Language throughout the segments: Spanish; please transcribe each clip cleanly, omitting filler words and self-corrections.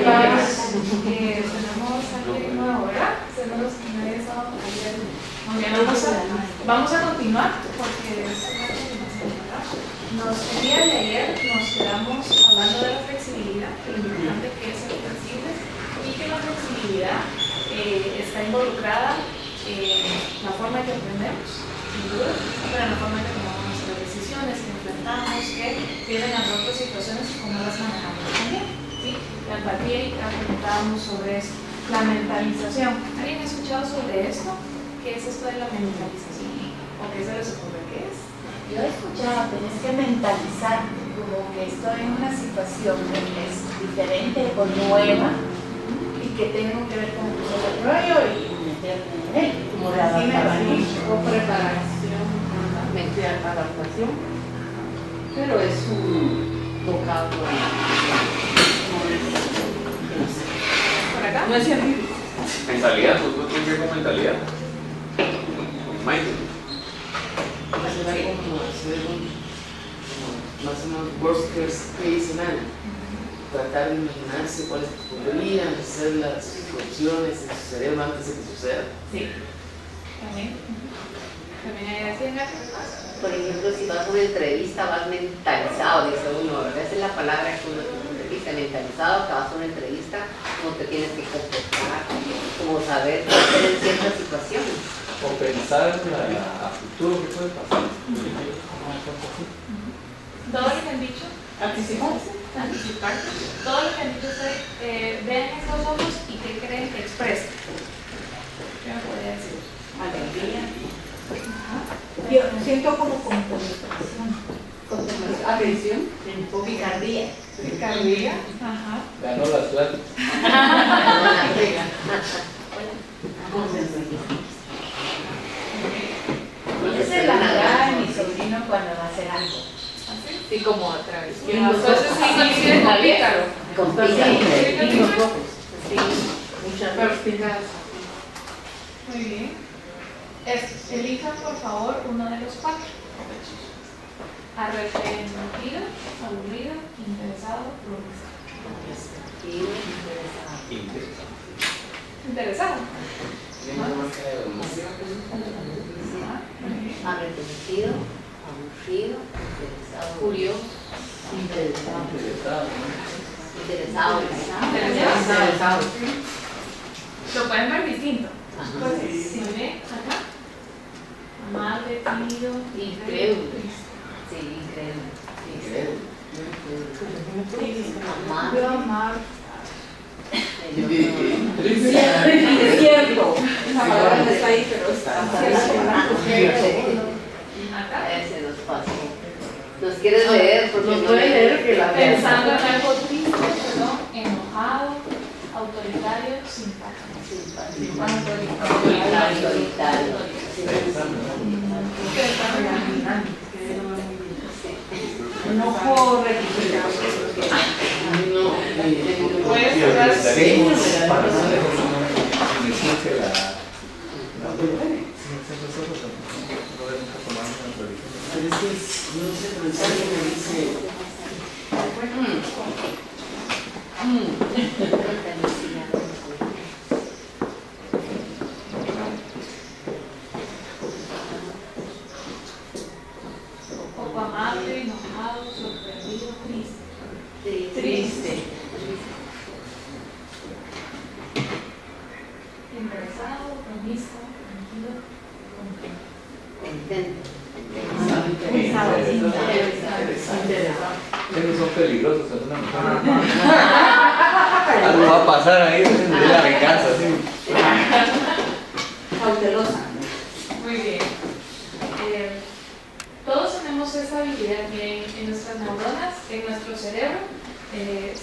Tenemos aquí nuevo, ¿verdad? Tenemos que nadie estaba ayer. Muy bien, vamos a continuar porque es una continuación, ¿verdad? El día de ayer nos quedamos hablando de la flexibilidad, lo importante que es ser flexible y que la flexibilidad está involucrada en la forma en que aprendemos, sin duda, pero en la forma en que tomamos nuestras decisiones, que enfrentamos, que vienen a otras situaciones y cómo las manejamos también. ¿Sí? La empatía, y preguntábamos sobre eso. La mentalización. ¿Alguien ha escuchado sobre esto? ¿Qué es esto de la mentalización? ¿O qué se les ocurre que es? Yo he escuchado, tenés que mentalizar como que estoy en una situación que es diferente o nueva y que tengo que ver con el desarrollo y meterme en él. Como de adaptación o preparación, mente de adaptación, pero es un vocablo. ¿Por acá? No es científico. Mentalidad, ¿tú tienes que ver con mentalidad? Con mindset. Será como hacer más o menos worst case scenario. Tratar de imaginarse cuáles podrían ser las opciones en su cerebro antes de que suceda. Sí. También. También hay así en Por ejemplo, si vas a una entrevista, vas mentalizado, dice uno, ¿verdad? Esa es la palabra que uno utiliza, mentalizado, que vas a una entrevista, cómo te tienes que comportar, cómo saber qué hacer en ciertas situaciones. O pensar a futuro qué puede pasar. todo lo que han dicho, anticiparse, todo lo que han dicho ustedes, vean esos ojos y qué creen que expresan. ¿Qué me podría decir? Alegría. Yo siento como contemplación. Atención. Picardía. Picardía. Ajá. Ganó las clases. Esa es la mirada de mi sobrino cuando va a hacer algo. Sí, como a través. Entonces sí coincide con Pícaro. Con Sí, los ojos. Mucha perspicacia. Muy bien. Elijan por favor uno de los cuatro. Arrepentido, aburrido, interesado, interesado. Arrepentido, aburrido, interesado, curioso, interesado. Lo pueden ver distinto. Ajá. Pues, si ven acá, amable, tímido, Increíble. Sí, increíble. Yo amar. Es cierto. Esa palabra no está ahí, pero está. acá, Ese nos pasó. ¿Nos quieres leer? Porque Nos puede leer que la pensando en algo triste, perdón, enojado, autoritario, simpático. Autoritario. Enojo rectificado. Puede cerrar Pero es que, no sé, pero si alguien me dice, poco amable, enojado, sorprendido, triste. Triste. Interesado, optimista, tranquilo, contento. Contento. Esos son peligrosos, es una mujer. Algo va a pasar ahí, de la venganza, sí. cautelosa. Muy bien. Todos tenemos esa habilidad bien en nuestras neuronas, en nuestro cerebro.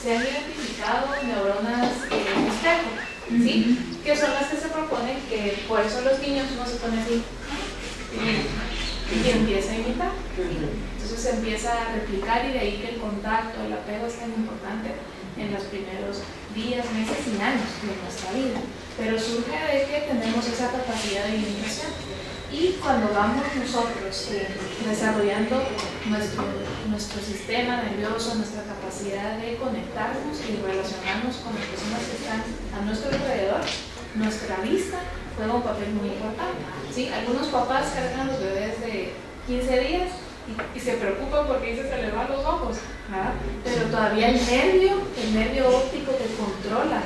Se han identificado neuronas espejo, ¿sí? Que son las que se proponen que por eso los niños uno se pone así y empieza a imitar. Entonces se empieza a replicar y de ahí que el contacto, el apego es tan importante en los primeros días, meses y años de nuestra vida. Pero surge de que tenemos esa capacidad de imitación. Y cuando vamos nosotros desarrollando nuestro sistema nervioso, nuestra capacidad de conectarnos y relacionarnos con las personas que están a nuestro alrededor, nuestra vista juega un papel muy importante, ¿sí? Algunos papás cargan a los bebés de 15 días y se preocupan porque dice se les van los ojos, ¿verdad? Pero todavía el nervio óptico que controla,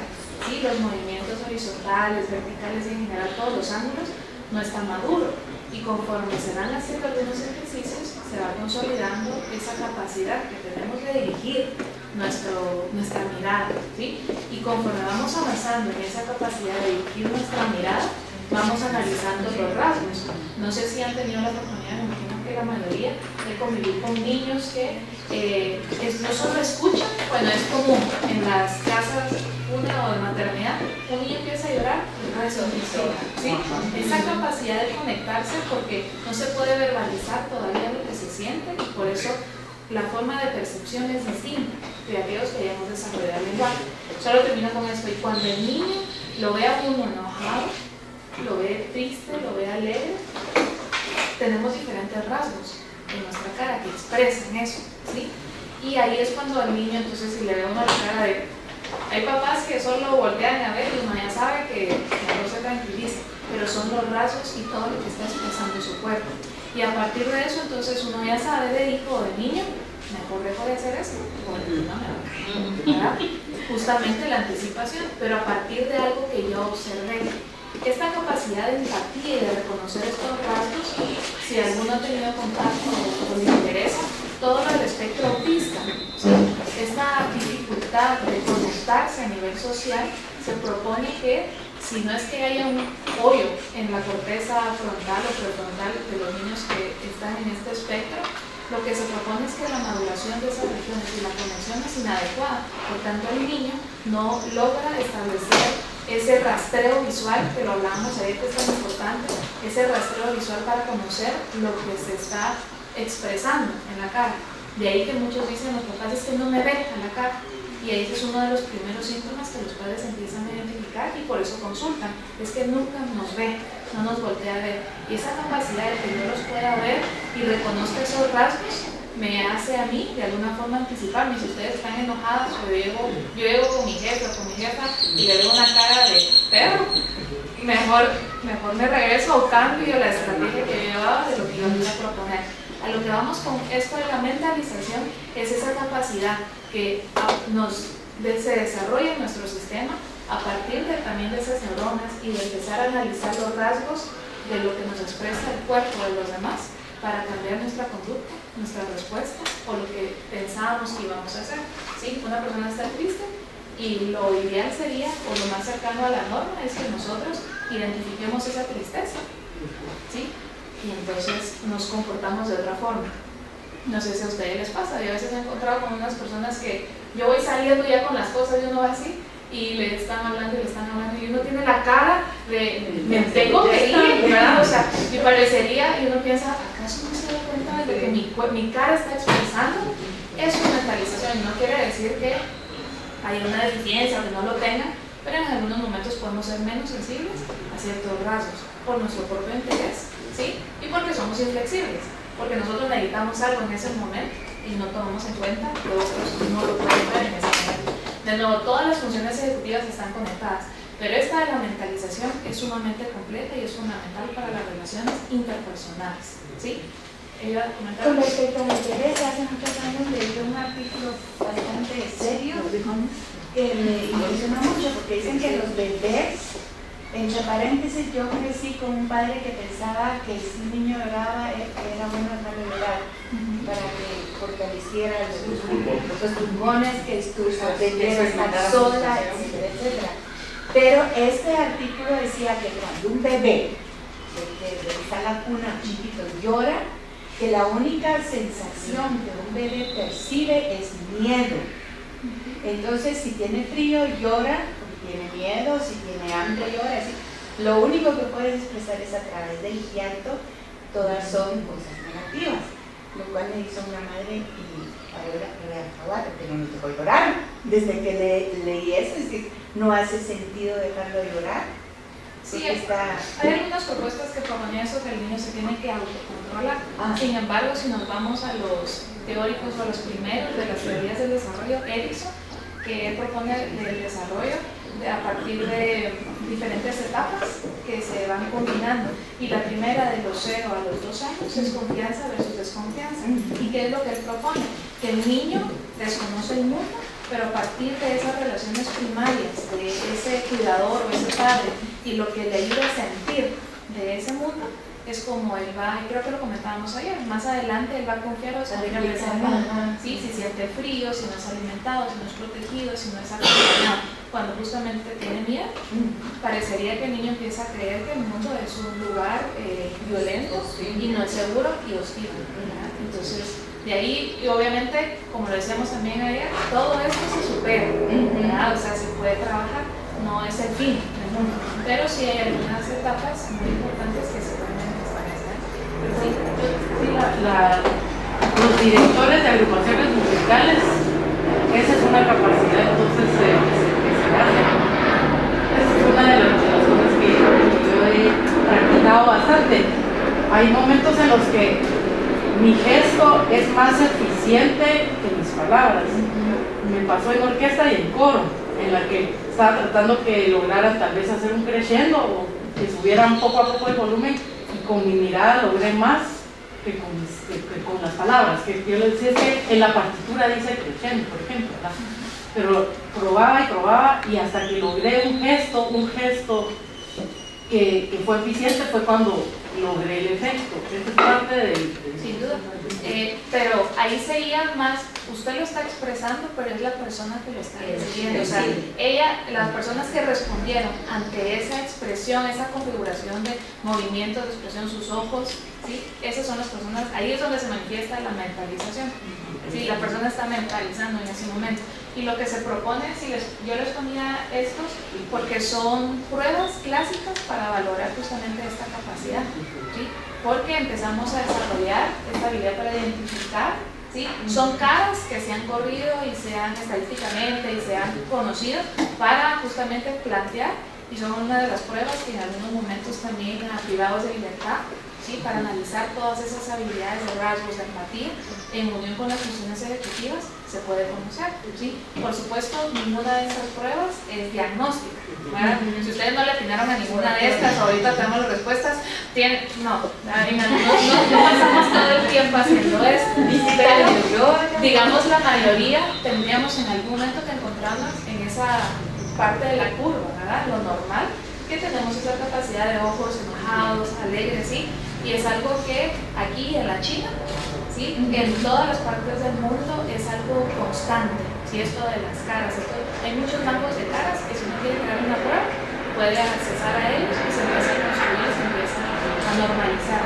¿sí?, los movimientos horizontales, verticales y en general todos los ángulos, no está maduro. Y conforme se van haciendo algunos ejercicios, se va consolidando esa capacidad que tenemos de dirigir nuestra mirada, ¿sí? Y conforme vamos avanzando en esa capacidad de dirigir nuestra mirada, vamos analizando los rasgos. No sé si han tenido la oportunidad, me imagino que la mayoría, de convivir con niños que no solo escuchan, bueno, es común en las casas o de maternidad, un niño empieza a llorar, ¿sí? Esa capacidad de conectarse, porque no se puede verbalizar todavía lo que se siente, y por eso la forma de percepción es distinta de aquellos que ya hemos desarrollado el lenguaje. Solo termino con esto, y cuando el niño lo ve a uno enojado, lo ve triste, lo ve alegre, tenemos diferentes rasgos en nuestra cara que expresan eso, ¿sí? Y ahí es cuando al niño, entonces, si le ve uno la cara de... Hay papás que solo voltean a ver y uno ya sabe que no se tranquiliza, pero son los rasgos y todo lo que está expresando su cuerpo. Y a partir de eso, entonces, uno ya sabe de hijo o de niño, mejor dejo de hacer esto, porque no me va a... Justamente la anticipación, pero a partir de algo que yo observé. Esta capacidad de empatía y de reconocer estos rasgos, si alguno ha tenido contacto o le interesa, todo el espectro autista, ¿sí? Esta dificultad de conectarse a nivel social se propone que, si no es que haya un hoyo en la corteza frontal o prefrontal de los niños que están en este espectro, lo que se propone es que la maduración de esas regiones y la conexión es inadecuada. Por tanto, el niño no logra establecer ese rastreo visual, que lo hablamos ayer, que es tan importante, ese rastreo visual para conocer lo que se está expresando en la cara. De ahí que muchos dicen, los papás, es que no me ven a la cara. Y ahí es uno de los primeros síntomas que los padres empiezan a identificar y por eso consultan. Es que nunca nos ve, no nos voltea a ver. Y esa capacidad de que yo los pueda ver y reconozca esos rasgos me hace a mí de alguna forma anticiparme. Si ustedes están enojados o yo llego con mi jefe o con mi jefa y le veo una cara de perro, mejor me regreso o cambio la estrategia que yo llevaba de lo que yo iba a proponer. A lo que vamos con esto de la mentalización es esa capacidad que se desarrolla en nuestro sistema a partir también de esas neuronas y de empezar a analizar los rasgos de lo que nos expresa el cuerpo de los demás para cambiar nuestra conducta, nuestra respuesta o lo que pensábamos que íbamos a hacer. ¿Sí? Una persona está triste y lo ideal sería, o lo más cercano a la norma, es que nosotros identifiquemos esa tristeza, ¿sí? Y entonces nos comportamos de otra forma. No sé si a ustedes les pasa, yo a veces me he encontrado con unas personas que yo voy saliendo ya con las cosas y uno va así y le están hablando y uno tiene la cara de me tengo que ir, ¿verdad? O sea, me parecería, y uno piensa, ¿acaso no se da cuenta de que mi cara está expresando? Es una mentalización y no quiere decir que hay una deficiencia o que no lo tengan, pero en algunos momentos podemos ser menos sensibles a ciertos rasgos por nuestro propio interés, ¿sí? Y porque somos inflexibles, porque nosotros necesitamos algo en ese momento y no tomamos en cuenta que otros no lo pueden ver en ese momento. De nuevo, todas las funciones ejecutivas están conectadas, pero esta de la mentalización es sumamente completa y es fundamental para las relaciones interpersonales, ¿sí? Con respecto a los bebés, hace muchos años leí un artículo bastante serio que me impresionó mucho porque dicen que los bebés, entre paréntesis, yo crecí con un padre que pensaba que si un niño lloraba era bueno dejarlo llorar para que fortaleciera los pulmones, que aprendiera a estar sola, etcétera. Pero este artículo decía que cuando un bebé que está en la cuna chiquito llora, que la única sensación que un bebé percibe es miedo. Entonces, si tiene frío, llora, porque tiene miedo, si tiene hambre, llora. Así. Lo único que puedes expresar es a través del llanto, todas son cosas negativas. Lo cual me hizo una madre y ahora pero no te voy a llorar. Desde que leí eso, es que no hace sentido dejarlo llorar. Sí, Porque está... hay algunas propuestas que proponen eso, que el niño se tiene que autocontrolar. Sin embargo, si nos vamos a los teóricos o a los primeros de las teorías del desarrollo, Erikson, que propone el desarrollo a partir de diferentes etapas que se van combinando. Y la primera, de los 0 a los 2 años, es confianza versus desconfianza. ¿Y qué es lo que él propone? Que el niño desconoce el mundo, pero a partir de esas relaciones primarias, de ese cuidador o ese padre, y lo que le ayuda a sentir de ese mundo, es como él va, y creo que lo comentábamos ayer, más adelante él va a confiar o salir a ese mundo, ¿sí? Si siente frío, si no es alimentado, si no es protegido, si no es acompañado, cuando justamente tiene miedo, parecería que el niño empieza a creer que el mundo es un lugar violento y no es seguro y hostil, ¿verdad? Entonces, de ahí, y obviamente, como lo decíamos también ayer, todo esto se supera, ¿verdad? O sea, se puede trabajar, no es el fin del mundo, pero sí hay algunas etapas muy importantes que se pueden manifestar. Los directores de agrupaciones musicales, esa es una capacidad entonces que se hace. Esa es una de las cosas que yo he practicado bastante. Hay momentos en los que mi gesto es más eficiente que mis palabras. Me pasó en orquesta y en coro, en la que estaba tratando que lograran tal vez hacer un crescendo o que subieran poco a poco el volumen, y con mi mirada logré más que con las palabras. Que yo les decía, es que en la partitura dice crescendo, por ejemplo, ¿verdad? Pero probaba y probaba, y hasta que logré un gesto que fue eficiente, fue cuando logré el efecto. Esta es parte del... Sin duda. Pero ahí sería más, usted lo está expresando, pero es la persona que lo está recibiendo. O sea, las personas que respondieron ante esa expresión, esa configuración de movimiento, de expresión, sus ojos, ¿sí? Esas son las personas, ahí es donde se manifiesta la mentalización. ¿Sí? La persona está mentalizando en ese momento. Y lo que se propone, yo les ponía estos porque son pruebas clásicas para valorar justamente esta capacidad, ¿sí? Porque empezamos a desarrollar esta habilidad para identificar, ¿sí? Son caras que se han corrido y se han estadísticamente y se han conocido para justamente plantear, y son una de las pruebas que en algunos momentos también privados de libertad, ¿sí? Para analizar todas esas habilidades de rasgos de empatía en unión con las funciones ejecutivas se puede conocer, ¿sí? Por supuesto, ninguna de estas pruebas es diagnóstica, ¿verdad? Si ustedes no le atinaron a ninguna de estas, ahorita tenemos las respuestas, no pasamos todo el tiempo haciendo esto, pero digamos la mayoría tendríamos en algún momento que encontrarnos en esa parte de la curva, ¿verdad? Lo normal, que tenemos esa capacidad de ojos enojados, alegres, ¿sí? Y es algo que aquí en la China, ¿sí? En todas las partes del mundo es algo constante, ¿sí? Esto de las caras, hay muchos bancos de caras que si uno quiere crear una prueba puede accesar a ellos y se empieza a construir, se empieza a normalizar,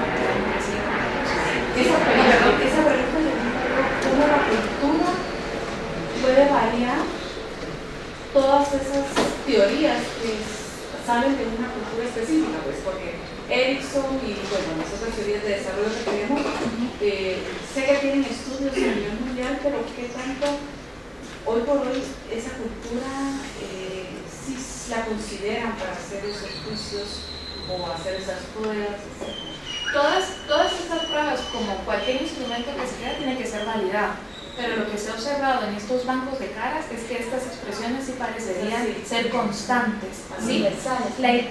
Esa pregunta le cómo la cultura puede variar todas esas teorías que salen de una cultura específica, pues, porque Erikson y bueno, las otras teorías de desarrollo que tenemos, sé que tienen estudios a nivel mundial, pero ¿qué tanto hoy por hoy esa cultura sí la consideran para hacer esos juicios o hacer esas pruebas? Todas estas pruebas, como cualquier instrumento que se crea, tiene que ser validado. Pero lo que se ha observado en estos bancos de caras es que estas expresiones sí parecerían ser constantes, ¿sí?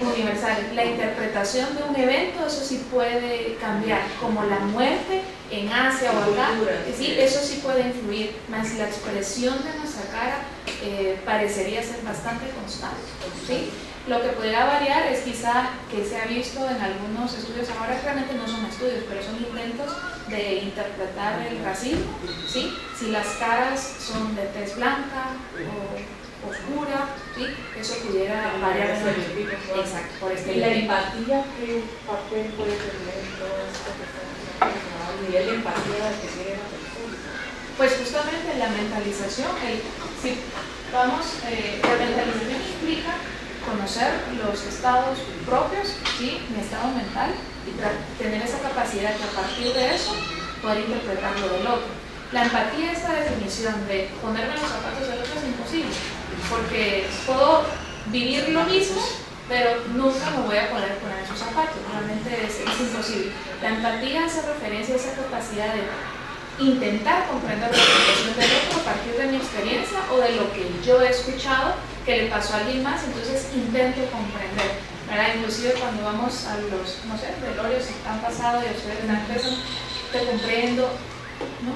Universales. La interpretación de un evento, eso sí puede cambiar, como la muerte en Asia o acá, sí, eso sí puede influir, más la expresión de nuestra cara parecería ser bastante constante, ¿sí? Lo que podría variar es quizá que se ha visto en algunos estudios, ahora realmente no son estudios, pero son intentos de interpretar el racismo, ¿sí? Si las caras son de tez blanca o oscura, ¿sí? Eso pudiera variar. Exacto, por este ¿Y la empatía qué papel puede tener en todo esto que estamos hablando? El nivel de empatía que tiene la persona. Pues justamente la mentalización, la mentalización implica conocer los estados propios, ¿sí? Mi estado mental, y tener esa capacidad que a partir de eso poder interpretar lo del otro. La empatía, esta definición de ponerme en los zapatos del otro es imposible, porque puedo vivir lo mismo, pero nunca me voy a poner en sus zapatos, realmente es imposible. La empatía hace referencia a esa capacidad de intentar comprender la situación del otro a partir de mi experiencia o de lo que yo he escuchado que le pasó a alguien más, entonces intento comprender, ¿verdad? Inclusive cuando vamos a los, no sé, velorios que han pasado y ustedes me empiezan, te comprendo, ¿no?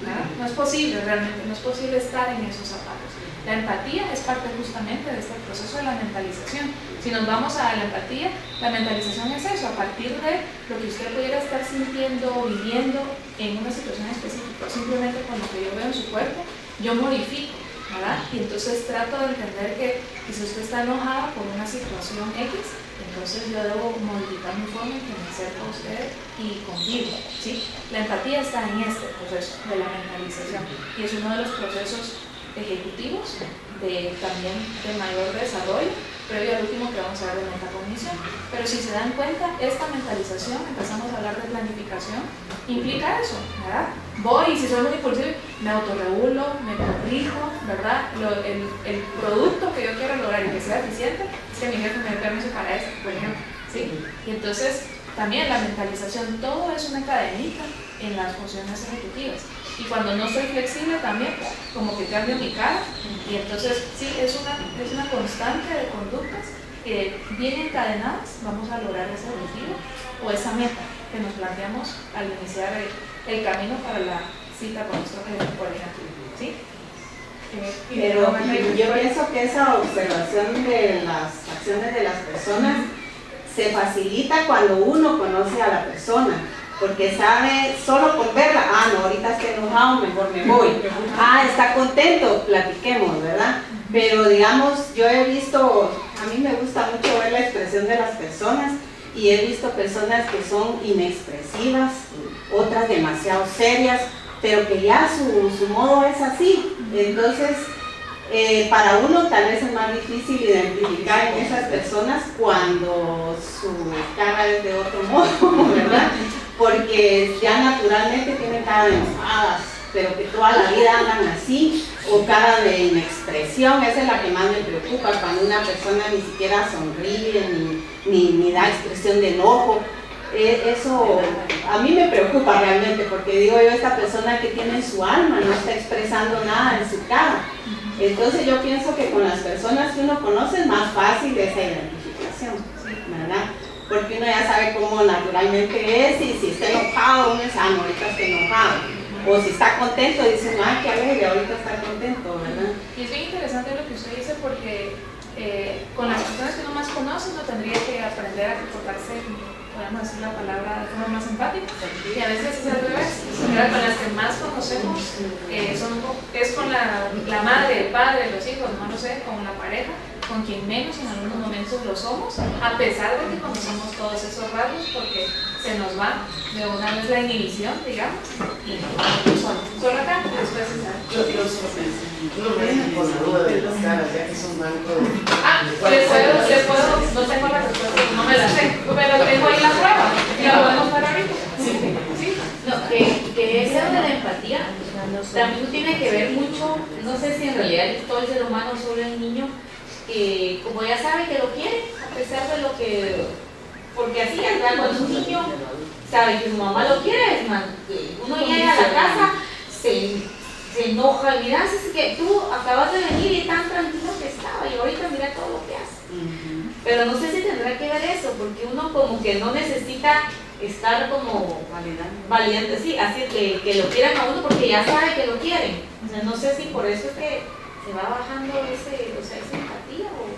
¿Verdad? No es posible realmente, no es posible estar en esos zapatos. La empatía es parte justamente de este proceso de la mentalización. Si nos vamos a la empatía, la mentalización es eso, a partir de lo que usted pudiera estar sintiendo o viviendo en una situación específica, simplemente con lo que yo veo en su cuerpo, yo modifico, ¿verdad? Y entonces trato de entender que si usted está enojada por una situación X, entonces yo debo modificar mi forma en que me acerco a usted y convivo, ¿sí? La empatía está en este proceso de la mentalización y es uno de los procesos ejecutivos también de mayor desarrollo, previo al último que vamos a ver de metacognición. Pero si se dan cuenta, esta mentalización, empezamos a hablar de planificación, implica eso, ¿verdad? Voy y si soy muy impulsivo, me autorregulo, me corrijo, ¿verdad? El producto que yo quiero lograr y que sea eficiente es que mi jefe me dé permiso para eso, por ejemplo, ¿sí? Y entonces, también la mentalización, todo es una cadenita en las funciones ejecutivas. Y cuando no soy flexible también, como que cambio mi cara. Y entonces, sí, es una constante de conductas que bien encadenadas vamos a lograr ese objetivo o esa meta que nos planteamos al iniciar el camino para la cita con nuestro jefe, por ejemplo. ¿Sí? Pero yo pienso que esa observación de las acciones de las personas se facilita cuando uno conoce a la persona, porque sabe solo por verla, no, ahorita está enojado, mejor me voy, está contento, platiquemos, ¿verdad? Pero digamos, yo he visto, a mí me gusta mucho ver la expresión de las personas y he visto personas que son inexpresivas, otras demasiado serias, pero que ya su modo es así. Entonces, para uno tal vez es más difícil identificar en esas personas cuando su cara es de otro modo, ¿verdad? Porque ya naturalmente tienen cara de enojadas, pero que toda la vida andan así, o cara de inexpresión. Esa es la que más me preocupa, cuando una persona ni siquiera sonríe, ni da expresión de enojo. Eso a mí me preocupa realmente, porque digo yo, esta persona que tiene en su alma no está expresando nada en su cara. Entonces yo pienso que con las personas que uno conoce es más fácil esa identificación, ¿verdad? Porque uno ya sabe cómo naturalmente es, y si está enojado, uno dice, ahorita está enojado. O si está contento, dice, qué alegre, ahorita está contento, ¿verdad? Y es bien interesante lo que usted dice, porque con las personas que uno más conoce, uno tendría que aprender a comportarse, podemos decir la palabra de forma más empática, y a veces es al revés. Con las que más conocemos, es con la madre, el padre, los hijos, no lo sé, con la pareja, con quien menos en algunos momentos lo somos, a pesar de que conocemos todos esos rasgos, porque se nos va de una vez la inhibición, digamos, y solo acá, después Uno me con la duda de las caras, ya que son blancos. le puedo, no tengo la respuesta, no me la sé, pero tengo ahí la prueba, y la podemos ver ahorita. Sí. No, que eso de la empatía también tiene que ver mucho, no sé si en realidad todo el ser humano, solo el niño, que como ya sabe que lo quiere, a pesar de lo que, porque así, cuando un niño sabe que su mamá lo quiere, uno llega a la casa, se enoja, mira, es que tú acabas de venir y tan tranquilo que estaba, y ahorita mira todo lo que hace. Pero no sé si tendrá que ver eso, porque uno como que no necesita estar como valiente, sí, así que lo quieran a uno porque ya sabe que lo quieren. O sea, no sé si por eso es que se va bajando esa empatía o...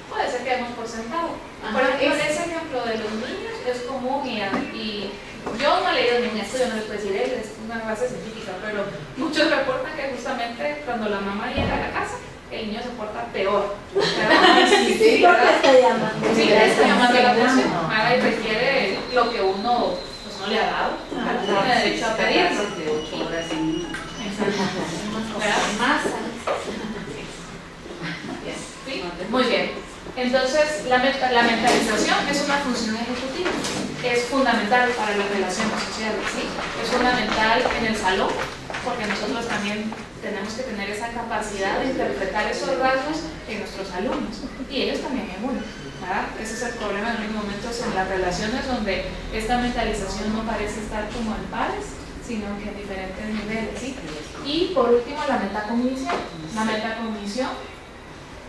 Puede ser que demos por sentado. Por ejemplo, ese ejemplo de los niños es común y yo no he leído ningún estudio, no les puedo decir, es una base científica, pero muchos reportan que justamente cuando la mamá llega a la casa, el niño se porta peor. Sí, porque está llamando. Sí, está llamando la atención. Y requiere lo que uno pues, no le ha dado. Tiene derecho a pedirlo. ¿Sí? Muy bien. Entonces, la mentalización es una función ejecutiva. Es fundamental para las relaciones sociales, ¿sí? Es fundamental en el salón, porque nosotros también tenemos que tener esa capacidad de interpretar esos rasgos en nuestros alumnos y ellos también en uno, ¿verdad? Ese es el problema en algunos momentos en las relaciones donde esta mentalización no parece estar como en pares, sino que en diferentes niveles, ¿sí? Y por último, la metacognición. La metacognición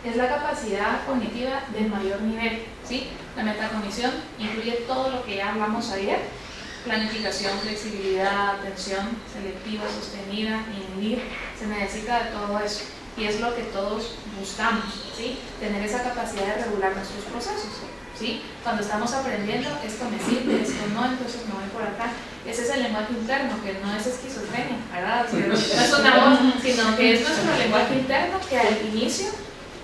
es la capacidad cognitiva del mayor nivel, ¿sí? La metacognición incluye todo lo que ya hablamos ayer: planificación, flexibilidad, atención selectiva, sostenida, inhibir. Se necesita de todo eso y es lo que todos buscamos, ¿sí? Tener esa capacidad de regular nuestros procesos, ¿sí? Cuando estamos aprendiendo, esto me sirve, esto no, entonces me voy por acá. Ese es el lenguaje interno, que no es esquizofrenia, ¿verdad? O sea, no es una voz, sino que es nuestro lenguaje interno que al inicio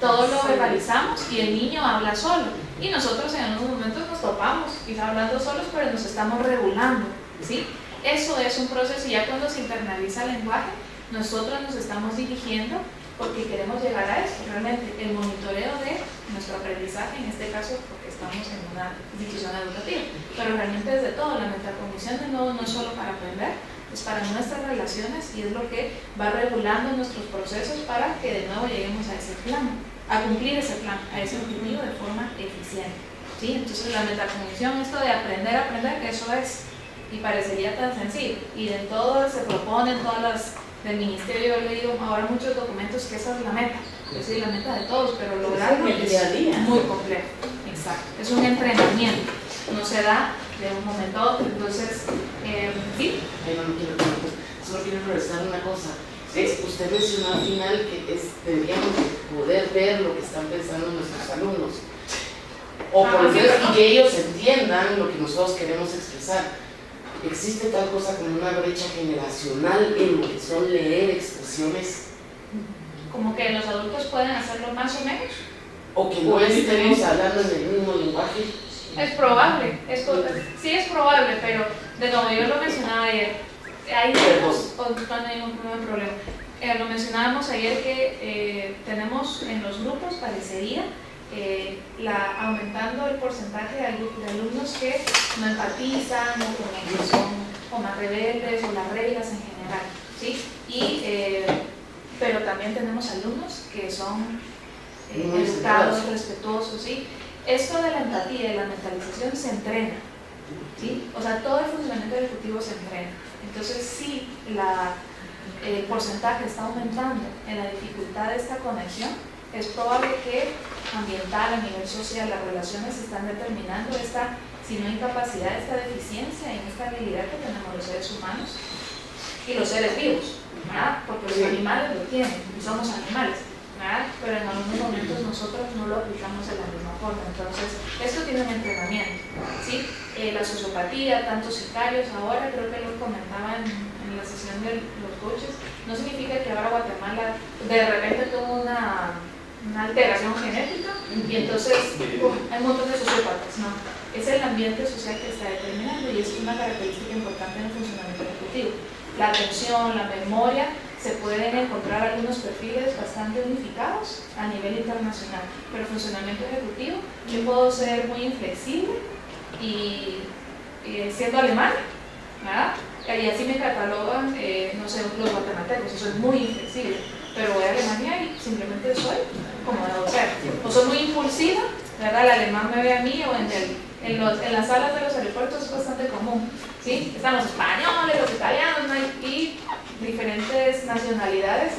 todo lo verbalizamos y el niño habla solo. Y nosotros en algunos momentos nos topamos, quizá hablando solos, pero nos estamos regulando, ¿sí? Eso es un proceso y ya cuando se internaliza el lenguaje, nosotros nos estamos dirigiendo porque queremos llegar a eso, realmente el monitoreo de nuestro aprendizaje, en este caso porque estamos en una institución educativa, pero realmente desde todo, la metacognición de nuevo no es solo para aprender, es para nuestras relaciones y es lo que va regulando nuestros procesos para que de nuevo lleguemos a ese plan, a cumplir ese plan, a ese objetivo de forma eficiente, ¿sí? Entonces la metacognición, esto de aprender, eso es, y parecería tan sencillo, y de todo se proponen todas las del ministerio. Yo he leído ahora muchos documentos que esa es la meta, es decir, la meta de todos, pero lograrlo es muy complejo. Exacto, es un entrenamiento, no se da de un momento a otro. Entonces, ¿sí? Solo quiero regresar una cosa. Usted mencionó al final que deberíamos poder ver lo que están pensando nuestros alumnos, o por lo menos, y que ellos entiendan lo que nosotros queremos expresar. ¿Existe tal cosa como una brecha generacional en lo que son leer expresiones? Como que los adultos pueden hacerlo más o menos. O que no estemos hablando en el mismo lenguaje. Es probable, sí es probable, pero de nuevo yo lo mencionaba ayer. Hay un problema. Lo mencionábamos ayer que tenemos en los grupos, parecería, aumentando el porcentaje de alumnos que no empatizan o que son o más rebeldes o las reglas en general, ¿sí? Pero también tenemos alumnos que son educados, respetuosos, ¿sí? Esto de la empatía y la mentalización se entrena, ¿sí? O sea, todo el funcionamiento ejecutivo se entrena. Entonces, si el porcentaje está aumentando en la dificultad de esta conexión, es probable que ambiental, a nivel social, las relaciones están determinando esta, si no incapacidad, esta deficiencia en esta habilidad que tenemos los seres humanos y los seres vivos, ¿verdad? Porque los animales lo tienen y somos animales, ¿verdad? Pero en algunos momentos nosotros no lo aplicamos de la misma forma. Entonces, esto tiene un entrenamiento, ¿sí? La sociopatía, tantos sicarios, ahora creo que lo comentaban en la sesión de los coaches, no significa que ahora Guatemala de repente tuvo una alteración genética y entonces hay un montón de sociópatas, no, es el ambiente social que está determinando y es una característica importante en el funcionamiento ejecutivo. La atención, la memoria, se pueden encontrar algunos perfiles bastante unificados a nivel internacional, pero el funcionamiento ejecutivo, yo puedo ser muy inflexible y siendo alemán, ¿verdad? Y así me catalogan, no sé, los guatemaltecos, yo soy muy inflexible, pero voy a Alemania y simplemente soy como debo ser. O soy muy impulsiva, ¿verdad? El alemán me ve a mí o en las salas de los aeropuertos es bastante común, ¿sí? Están los españoles, los italianos, ¿no? Y diferentes nacionalidades,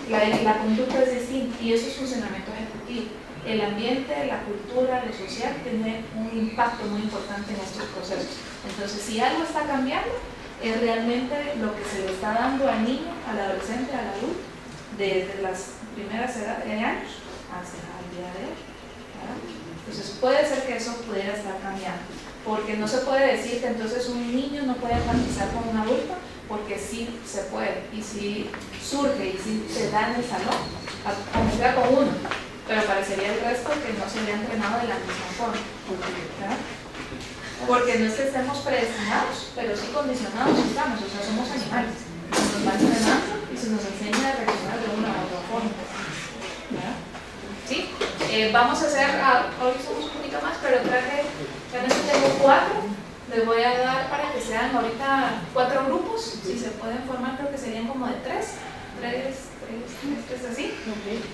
la conducta es distinta y eso es funcionamiento ejecutivo. El ambiente, la cultura, lo social tiene un impacto muy importante en estos procesos. Entonces, si algo está cambiando, es realmente lo que se le está dando al niño, al adolescente, al adulto, desde las primeras edades de años hasta el día de hoy, ¿verdad? Entonces puede ser que eso pudiera estar cambiando, porque no se puede decir que entonces un niño no puede empatizar con un adulto, porque sí se puede, y sí surge, y sí se da en el salón, aunque sea con uno, pero parecería el resto que no se le ha entrenado de la misma forma, ¿verdad? Porque no es que estemos predestinados, pero sí condicionados estamos, o sea, somos animales, nos van entrenando y se nos enseña a reaccionar de una u otra forma, ¿verdad? ¿Sí? Vamos a hacer, hoy somos un poquito más, pero traje, realmente tengo 4 Les voy a dar para que sean ahorita 4 grupos, si se pueden formar, creo que serían como de 3 así.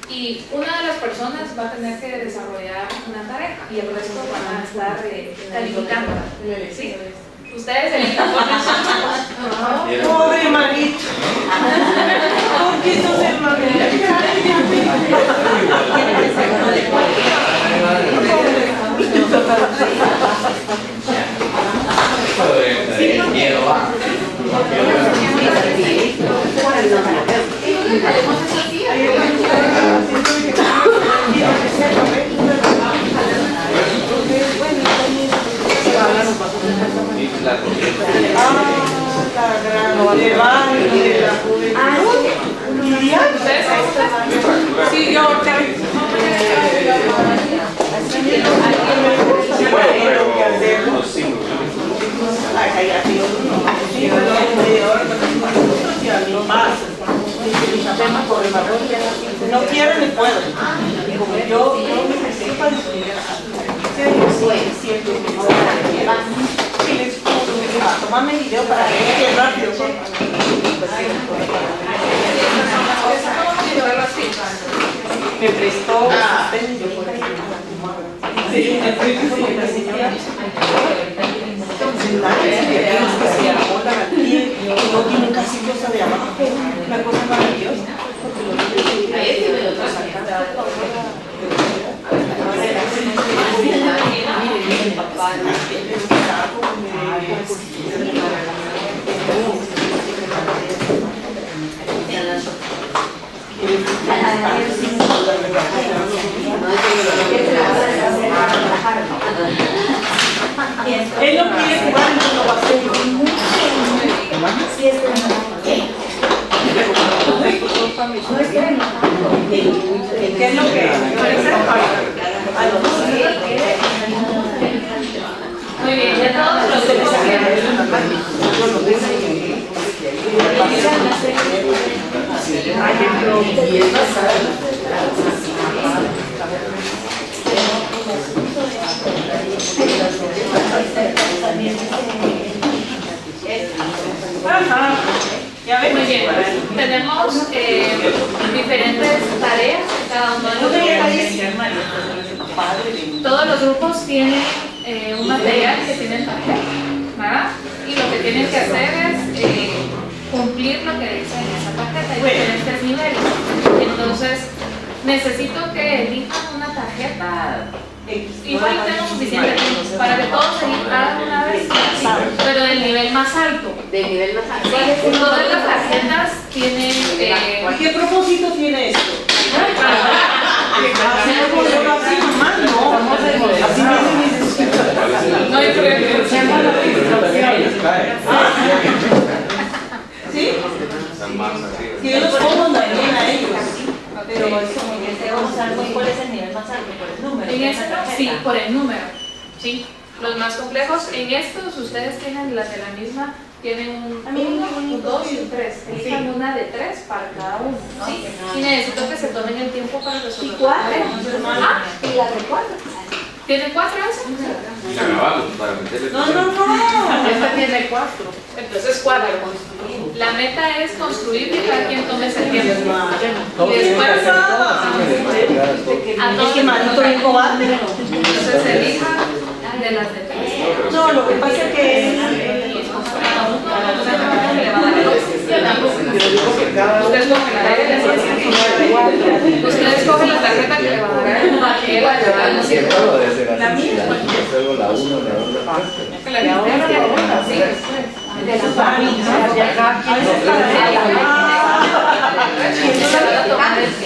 Y una de las personas va a tener que desarrollar una tarea y el resto van a estar calificando. ¿Sí? Ustedes elijan por favor. Pobre hermanito. Poquitos hermanitos. Miedo va. Sí, yo no quiero ni puedo. Yo me necesito para estudiar. Tomame video para ver rápido. Me prestó no tiene casi cosa de abajo, una cosa maravillosa. Él no quiere jugar y no va a hacer. ¿Qué es lo que? Muy bien, ya todos los grupos muy bien, tenemos diferentes tareas cada uno de los. Todos los grupos tienen un material que tienen tarjeta, ¿verdad? Y lo que tienen que hacer es cumplir lo que dice en esa tarjeta, hay diferentes niveles. Entonces, necesito que elijan una tarjeta. Igual tengo suficiente tiempo para que todos se hagan una vez, pero del nivel más alto. Del nivel más alto. Sí, todas las tarjetas tienen. ¿Qué propósito tiene esto? No hay problema. ¿Sí? Si yo los pongo también a ellos. Pero es como que vamos a ver cuál es el nivel más alto, por el número. En este, sí, por el número. Sí, los más complejos. En estos, ustedes tienen las de la misma, tienen un 1, 2 y 3. Elijan una de 3 para cada uno. ¿Sí? Y necesito que se tomen el tiempo para resolver. ¿Y 4? Ah, ¿Y la de 4? ¿tienen 4 esa? Y la grabamos para meterle. No. Esta tiene 4. Entonces 4. La meta es construir y cada quien tome ese tiempo. Y después a todos ¿Qué maldito bien cobarde? entonces elija de las de 3. No, lo que pasa es que Ustedes cogen la tarjeta que le va a dar a él, la mía. Luego la 1, la 2, la 3. De las familias, de acá,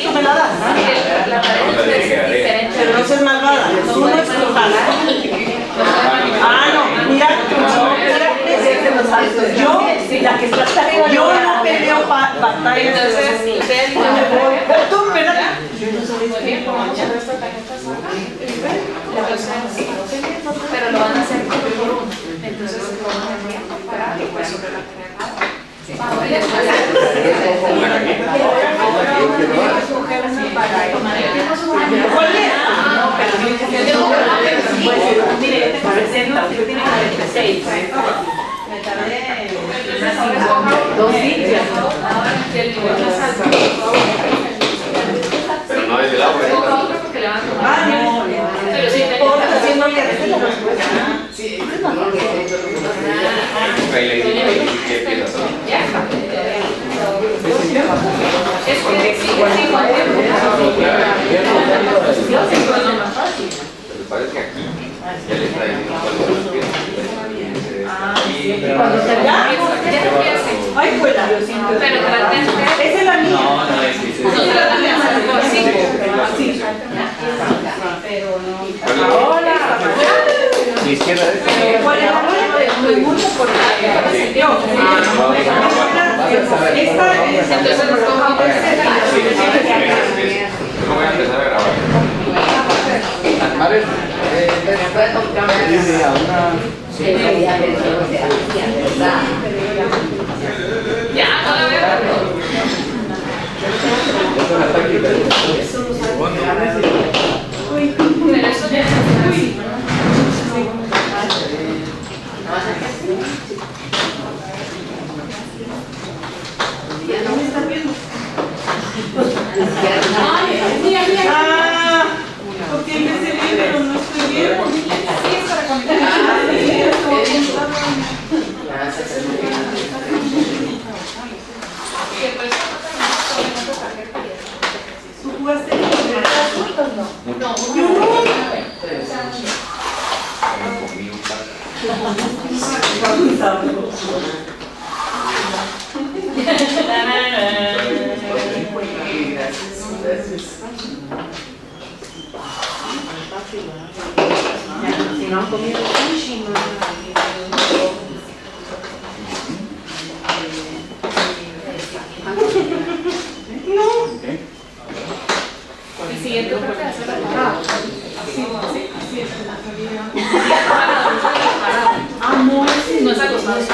¿tú me la das? la pared es diferente. Pero no seas malvada, tú no es culpable. No, mira, yo no peleo batallas. Entonces, ustedes Tú, ¿verdad? pero lo van a hacer por uno. Entonces, lo van a hacer para que pueda sobre la siempre tiene 46. Me tardé Dos sitios. Y el nivel más alto. Pero no es el agua. Ponga otro porque le van a tomar. Ah, no. Pero sí, Importa, haciendo que Sí, no, no, Ahí le dije que empieza solo. Ya. Es que sí, igual tiempo. Pero parece que aquí ya le está diciendo cuál es el pie. Cuando se Ya empieza. Ay, pues la Pero traten de... esa es la mía. No, no es que No traten de hacer algo así. Pero no. Hola. Mi izquierda es. ¿Cuál es la mía? Mucho por Esta Entonces nos toca voy a empezar a grabar. Mares, dice a una. Ya, no la veo. Es una táctica. Pero eso ya es así. Ah, porque me se ve, pero no estoy viendo. Sí, es para comentar. ¿Tú jugaste con juntos? No. No, Yo no. Comí un par. Si no han comido sushi, no. el siguiente creo que hace la parada. Así es. Ah, no. No es acostado, es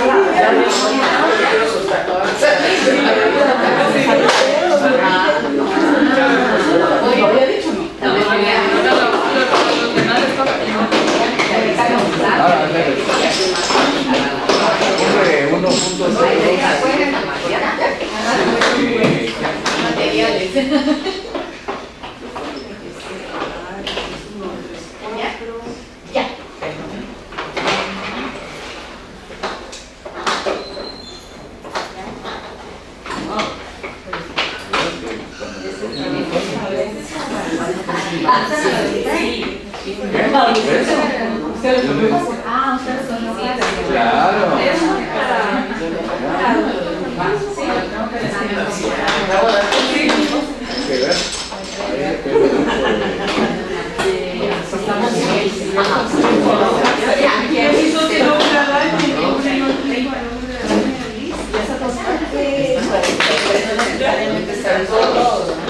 Claro.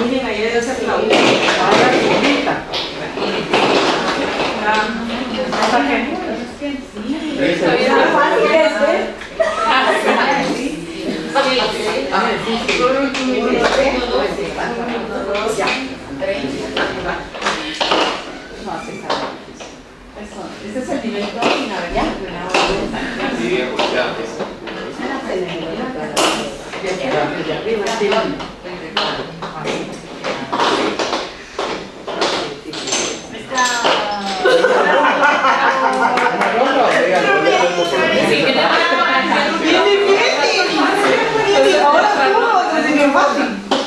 Miren, ayer esa Claudia. Ese es el nivel 2 y la verdad. Sí, ya,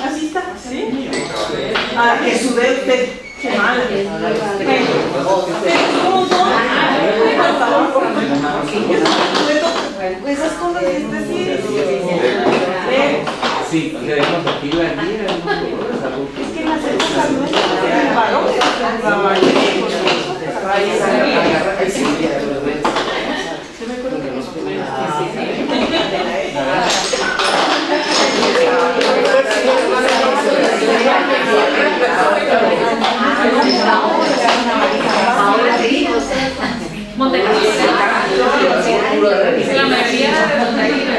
Así está. ¿Sí? Ah, que su de usted. Qué mal. ¿Cómo son? Esas cosas que está así. sí, o sea, digamos aquí la guía, Es que en las épocas nuestras eran varones. Yo me acuerdo que los primeros Ahora sí, no sé. Montecarlo. La mayoría de donde ahí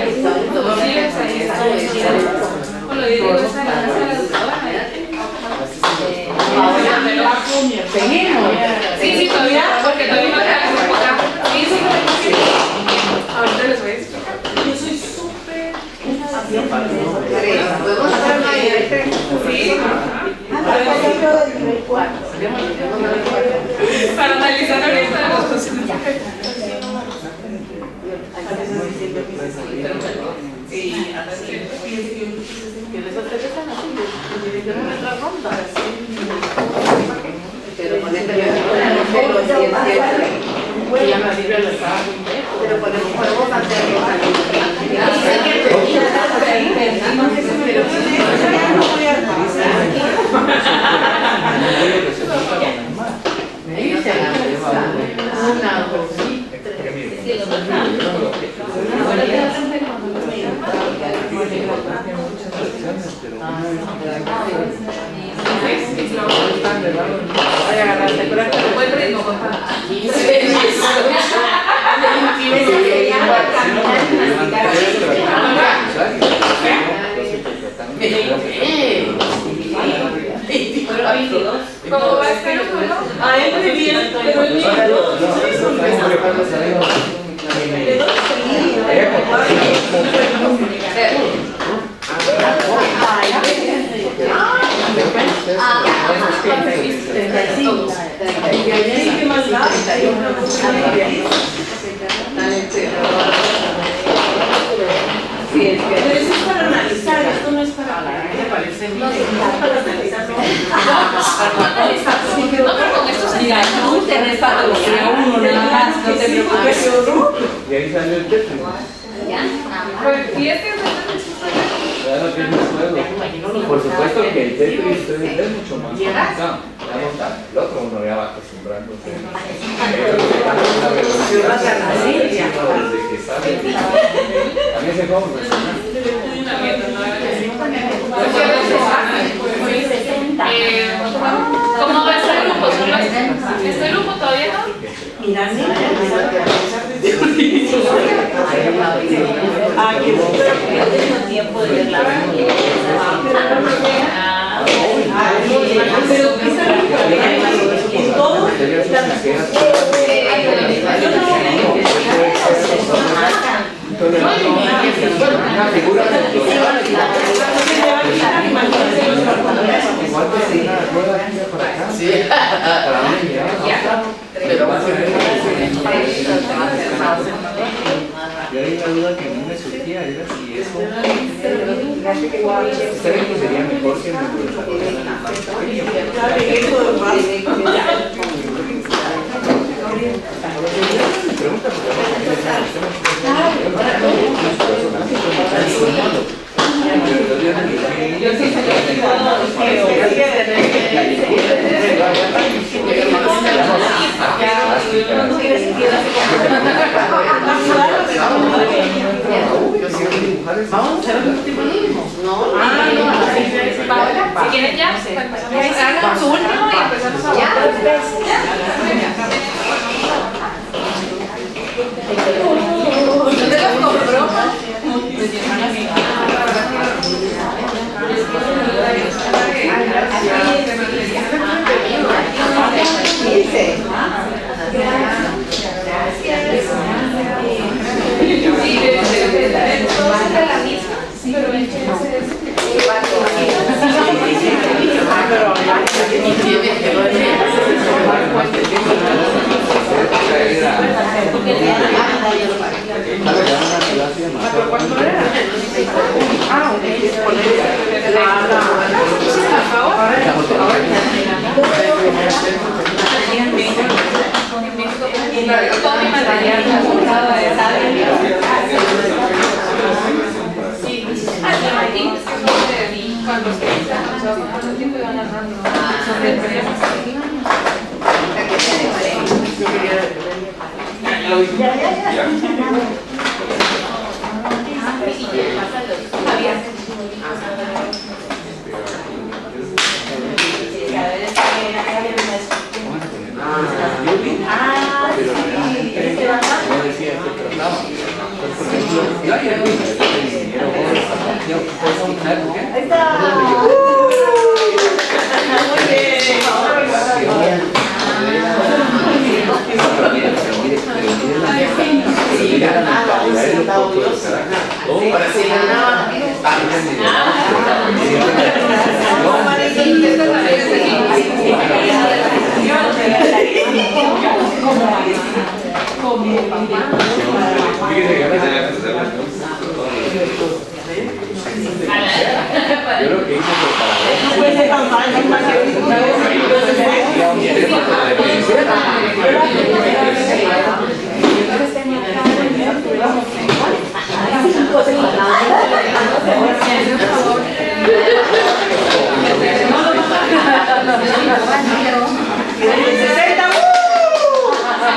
o lo digo, esa es la educadora. Seguimos. Podemos hacer una directa. Sí. Para analizar ahorita las posiciones. Sí, Que les interesan así, de otra ronda. Pero con este Y ya me libre la estaba pero podemos hacerlo ¿Cómo va a estar uno? A él le viene, pero él pero eso es para analizar, esto no es para hablar. Me parece bien. No, es para analizar. No, pero con esto se Mira, tú tenés patología 1 nada más, no te preocupes. Y ahí salió el Tetris. ¿Y este es Claro que es un juego. Por supuesto que el Tetris es mucho más complicado. El otro uno ya va acostumbrándose. Desde que sale. También se come. ¿Cómo va este grupo? ¿Este grupo todavía no? Mira, Que no tengo tiempo de ver la pero en todo una figura de igual que si una rueda gira para acá. Sí. Para dónde llegaba. Pero va a ser yo hay una duda que a mí me surgía, era si eso ¿ustedes que sería mejor que nos lo desarrollaran más pequeño? Pregunta yo sí vamos a hacer el último mismo. No, Si quieren ya, hagan su último y empezamos a ya. ¿Dónde las compró? ¿Cuánto era? Ah, ok. Todo mi material cuando ustedes cuánto tiempo iban narrando sobre el problema. Para si ganaba, Yo lo que hice fue para ver. No puede ser tan mal, no puede ser.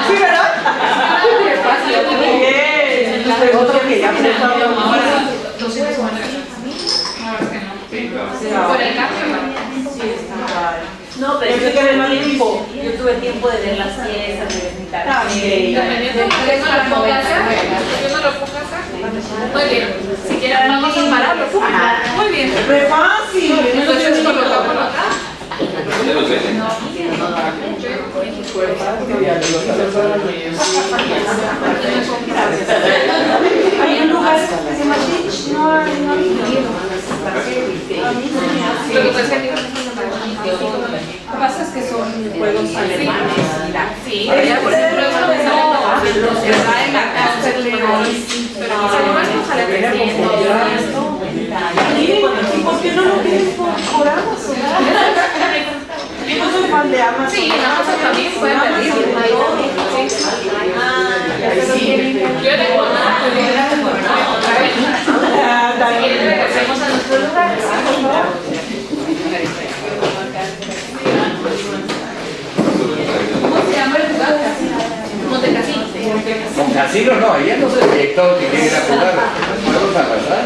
Sí, ¿verdad? Otro que ya se está hablando ahora. Por el cambio, no, pero yo tuve tiempo. Yo tuve tiempo de ver las piezas, de ver mi cartera. dependiendo de que no lo pongas acá, yo no lo pongo acá. Muy bien. Si quieren vamos a pararlo. Muy bien. ¡Re fácil! Entonces colocámoslo acá. Hay un lugar que se llama Beach, no ha vivido. Lo que pasa es que aquí lo que pasa es que son juegos alemanes. Sí, allá por ejemplo es lo que se da en la casa de León. Pero aquí se llama esto, ojalá que ¿Y por qué no lo quieres por Amazon? Yo no soy fan de Amazon. sí, en Amazon también puede pedir. Yo tengo una y regresemos a nuestro lugar. ¿Cómo se llama el lugar? Montecasino. Montecasino no, ella no es el director que quiere ir a jugar. Vamos a pasar.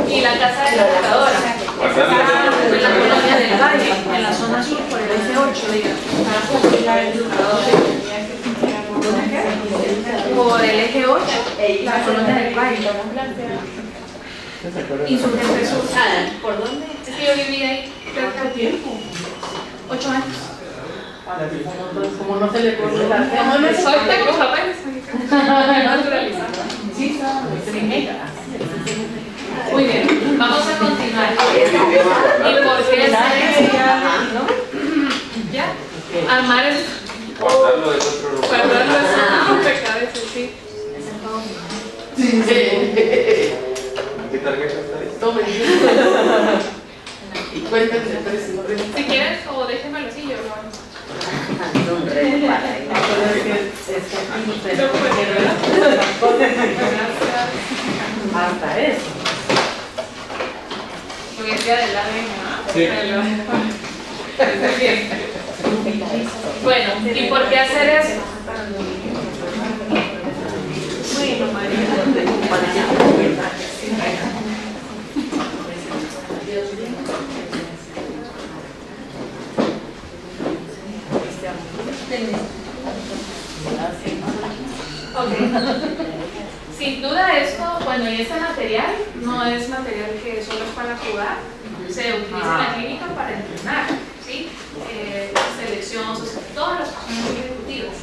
Y la casa de la jugadora. En la colonia del Valle, en la zona sur, por el eje 8, por el eje 8, la colonia del Valle. Insurgente Sur. ¿Por dónde? Es que yo viví ahí cerca de tiempo. 8 años. Como no se le puede dar. Como no soy, tengo papeles naturalizados. Sí, Muy bien, vamos a continuar. ¿Y por qué hacer eso? ¿Ya? Armar el... Guardarlo de otro lugar. Guardarlo es un pecado, sí. ¿Qué tarjeta está ahí? Tomen. Y cuéntenme Si quieren, o déjenmelo así, yo lo hago. Hasta eso. Porque es día de la reina, Sí. Está bien. Bueno, ¿y por qué hacer eso? Bueno, María. Ok. Sin duda esto, bueno, y este material no es material que solo es para jugar, se utiliza en la clínica para entrenar, ¿sí? Selección, todas las funciones ejecutivas.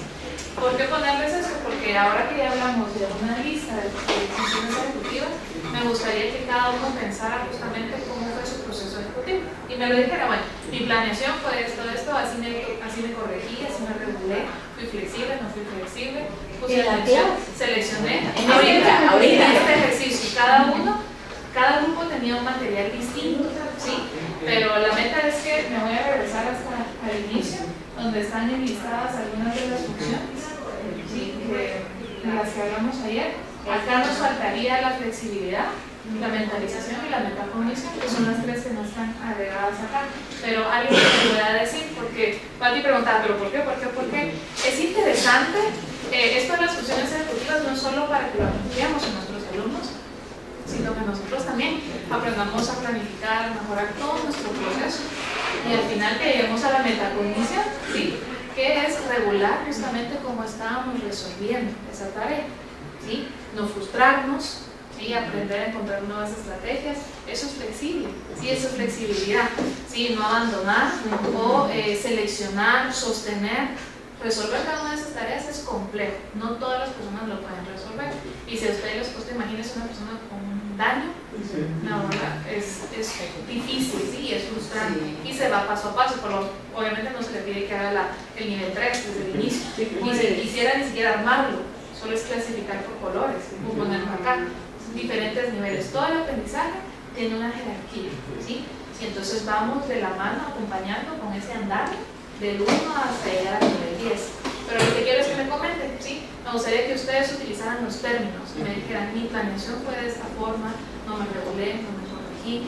¿Por qué ponerles eso? Porque ahora que ya hablamos de una lista de funciones ejecutivas, me gustaría que cada uno pensara justamente cómo fue su proceso ejecutivo. Y me lo dijera, bueno, mi planeación fue esto, así me corregí, así me regulé, fui flexible, no fui flexible, puse atención, seleccioné. Ahorita este ejercicio, cada grupo tenía un material distinto, ¿sí? Pero la meta es que me voy a regresar hasta el inicio, donde están enlistadas algunas de las funciones, ¿sí? De las que hablamos ayer. Acá nos faltaría la flexibilidad, la mentalización y la metacognición, que son las tres que no están agregadas acá. Pero alguien me pueda decir, porque Pati preguntaba, ¿pero por qué? Es interesante, esto de las funciones ejecutivas no es solo para que lo aprendiéramos en nuestros alumnos, sino que nosotros también aprendamos a planificar, a mejorar todo nuestro proceso y al final que lleguemos a la metacognición, ¿sí? Que es regular justamente cómo estábamos resolviendo esa tarea, ¿sí? No frustrarnos, ¿sí? Aprender a encontrar nuevas estrategias, eso es flexible, ¿sí? Eso es flexibilidad, ¿sí? No abandonar o seleccionar, sostener. Resolver cada una de esas tareas es complejo, no todas las personas lo pueden resolver. Y si a ustedes les cuesta, imagínense una persona con un daño, no, es difícil, sí, es frustrante y se va paso a paso, obviamente no se le pide que haga el nivel 3 desde el inicio, ni si quisiera ni siquiera armarlo, solo es clasificar por colores, o ponerlo acá, diferentes niveles. Todo el aprendizaje tiene una jerarquía, ¿sí? Y entonces vamos de la mano acompañando con ese andar del 1 hasta llegar al nivel 10. Pero lo que quiero es que me comenten, ¿sí? Me gustaría que ustedes utilizaran los términos, que me dijeran, mi planeación fue de esta forma, no me regulé, no me corregí,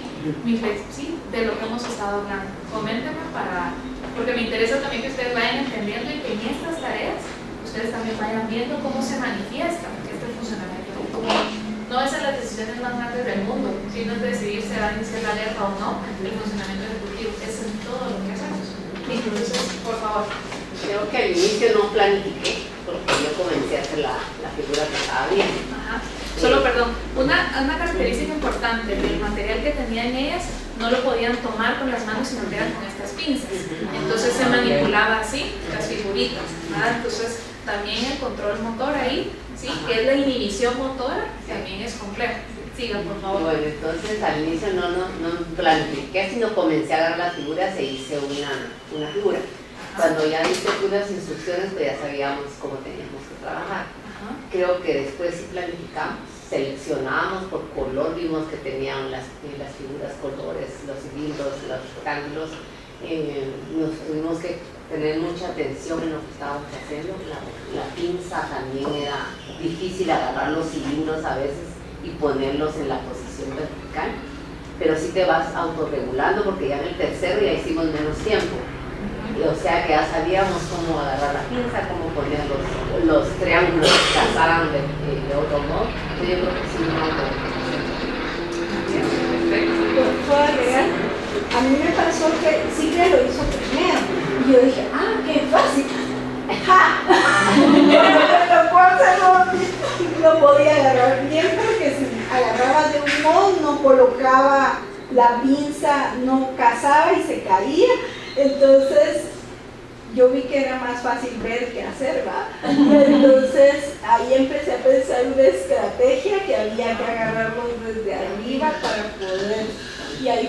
¿sí? De lo que hemos estado hablando. Coméntenme porque me interesa también que ustedes vayan entendiendo y que en estas tareas ustedes también vayan viendo cómo se manifiesta este funcionamiento del grupo. No es en las decisiones más grandes del mundo, sino es decidir si va a iniciar la alerta o no, el funcionamiento ejecutivo, es en todo lo que hacemos. Entonces, por favor. Creo que al inicio no planifiqué, porque yo comencé a hacer la figura que estaba bien. Ajá. Solo, perdón, una característica importante del material que tenían ellas, no lo podían tomar con las manos, sino que eran con estas pinzas. Entonces se manipulaba así, las figuritas, ¿verdad? Entonces, también el control motor ahí, ¿sí? Que es la inhibición motora, también es complejo. Sigan, por favor. Bueno, entonces al inicio no planifiqué, sino comencé a agarrar las figuras e hice una figura. Cuando ya hice unas instrucciones, pues ya sabíamos cómo teníamos que trabajar. Creo que después sí planificamos, seleccionábamos por color, vimos que tenían las figuras, colores, los cilindros, los rectángulos. Nos tuvimos que tener mucha atención en lo que estábamos haciendo. La pinza también era difícil agarrar los cilindros a veces y ponerlos en la posición vertical, pero sí te vas autorregulando porque ya en el tercero ya hicimos menos tiempo. O sea que ya sabíamos cómo agarrar la pinza, cómo poner los triángulos que cazaran de otro modo. Yo creo que sí, ¿Puedo agregar? A mí me pasó que Silvia lo hizo primero y yo dije, qué fácil. No podía agarrar bien porque si agarraba de un modo no colocaba la pinza, no cazaba y se caía. Entonces yo vi que era más fácil ver que hacer, ¿va? Entonces ahí empecé a pensar una estrategia que había que agarrarlos desde arriba para poder, y ahí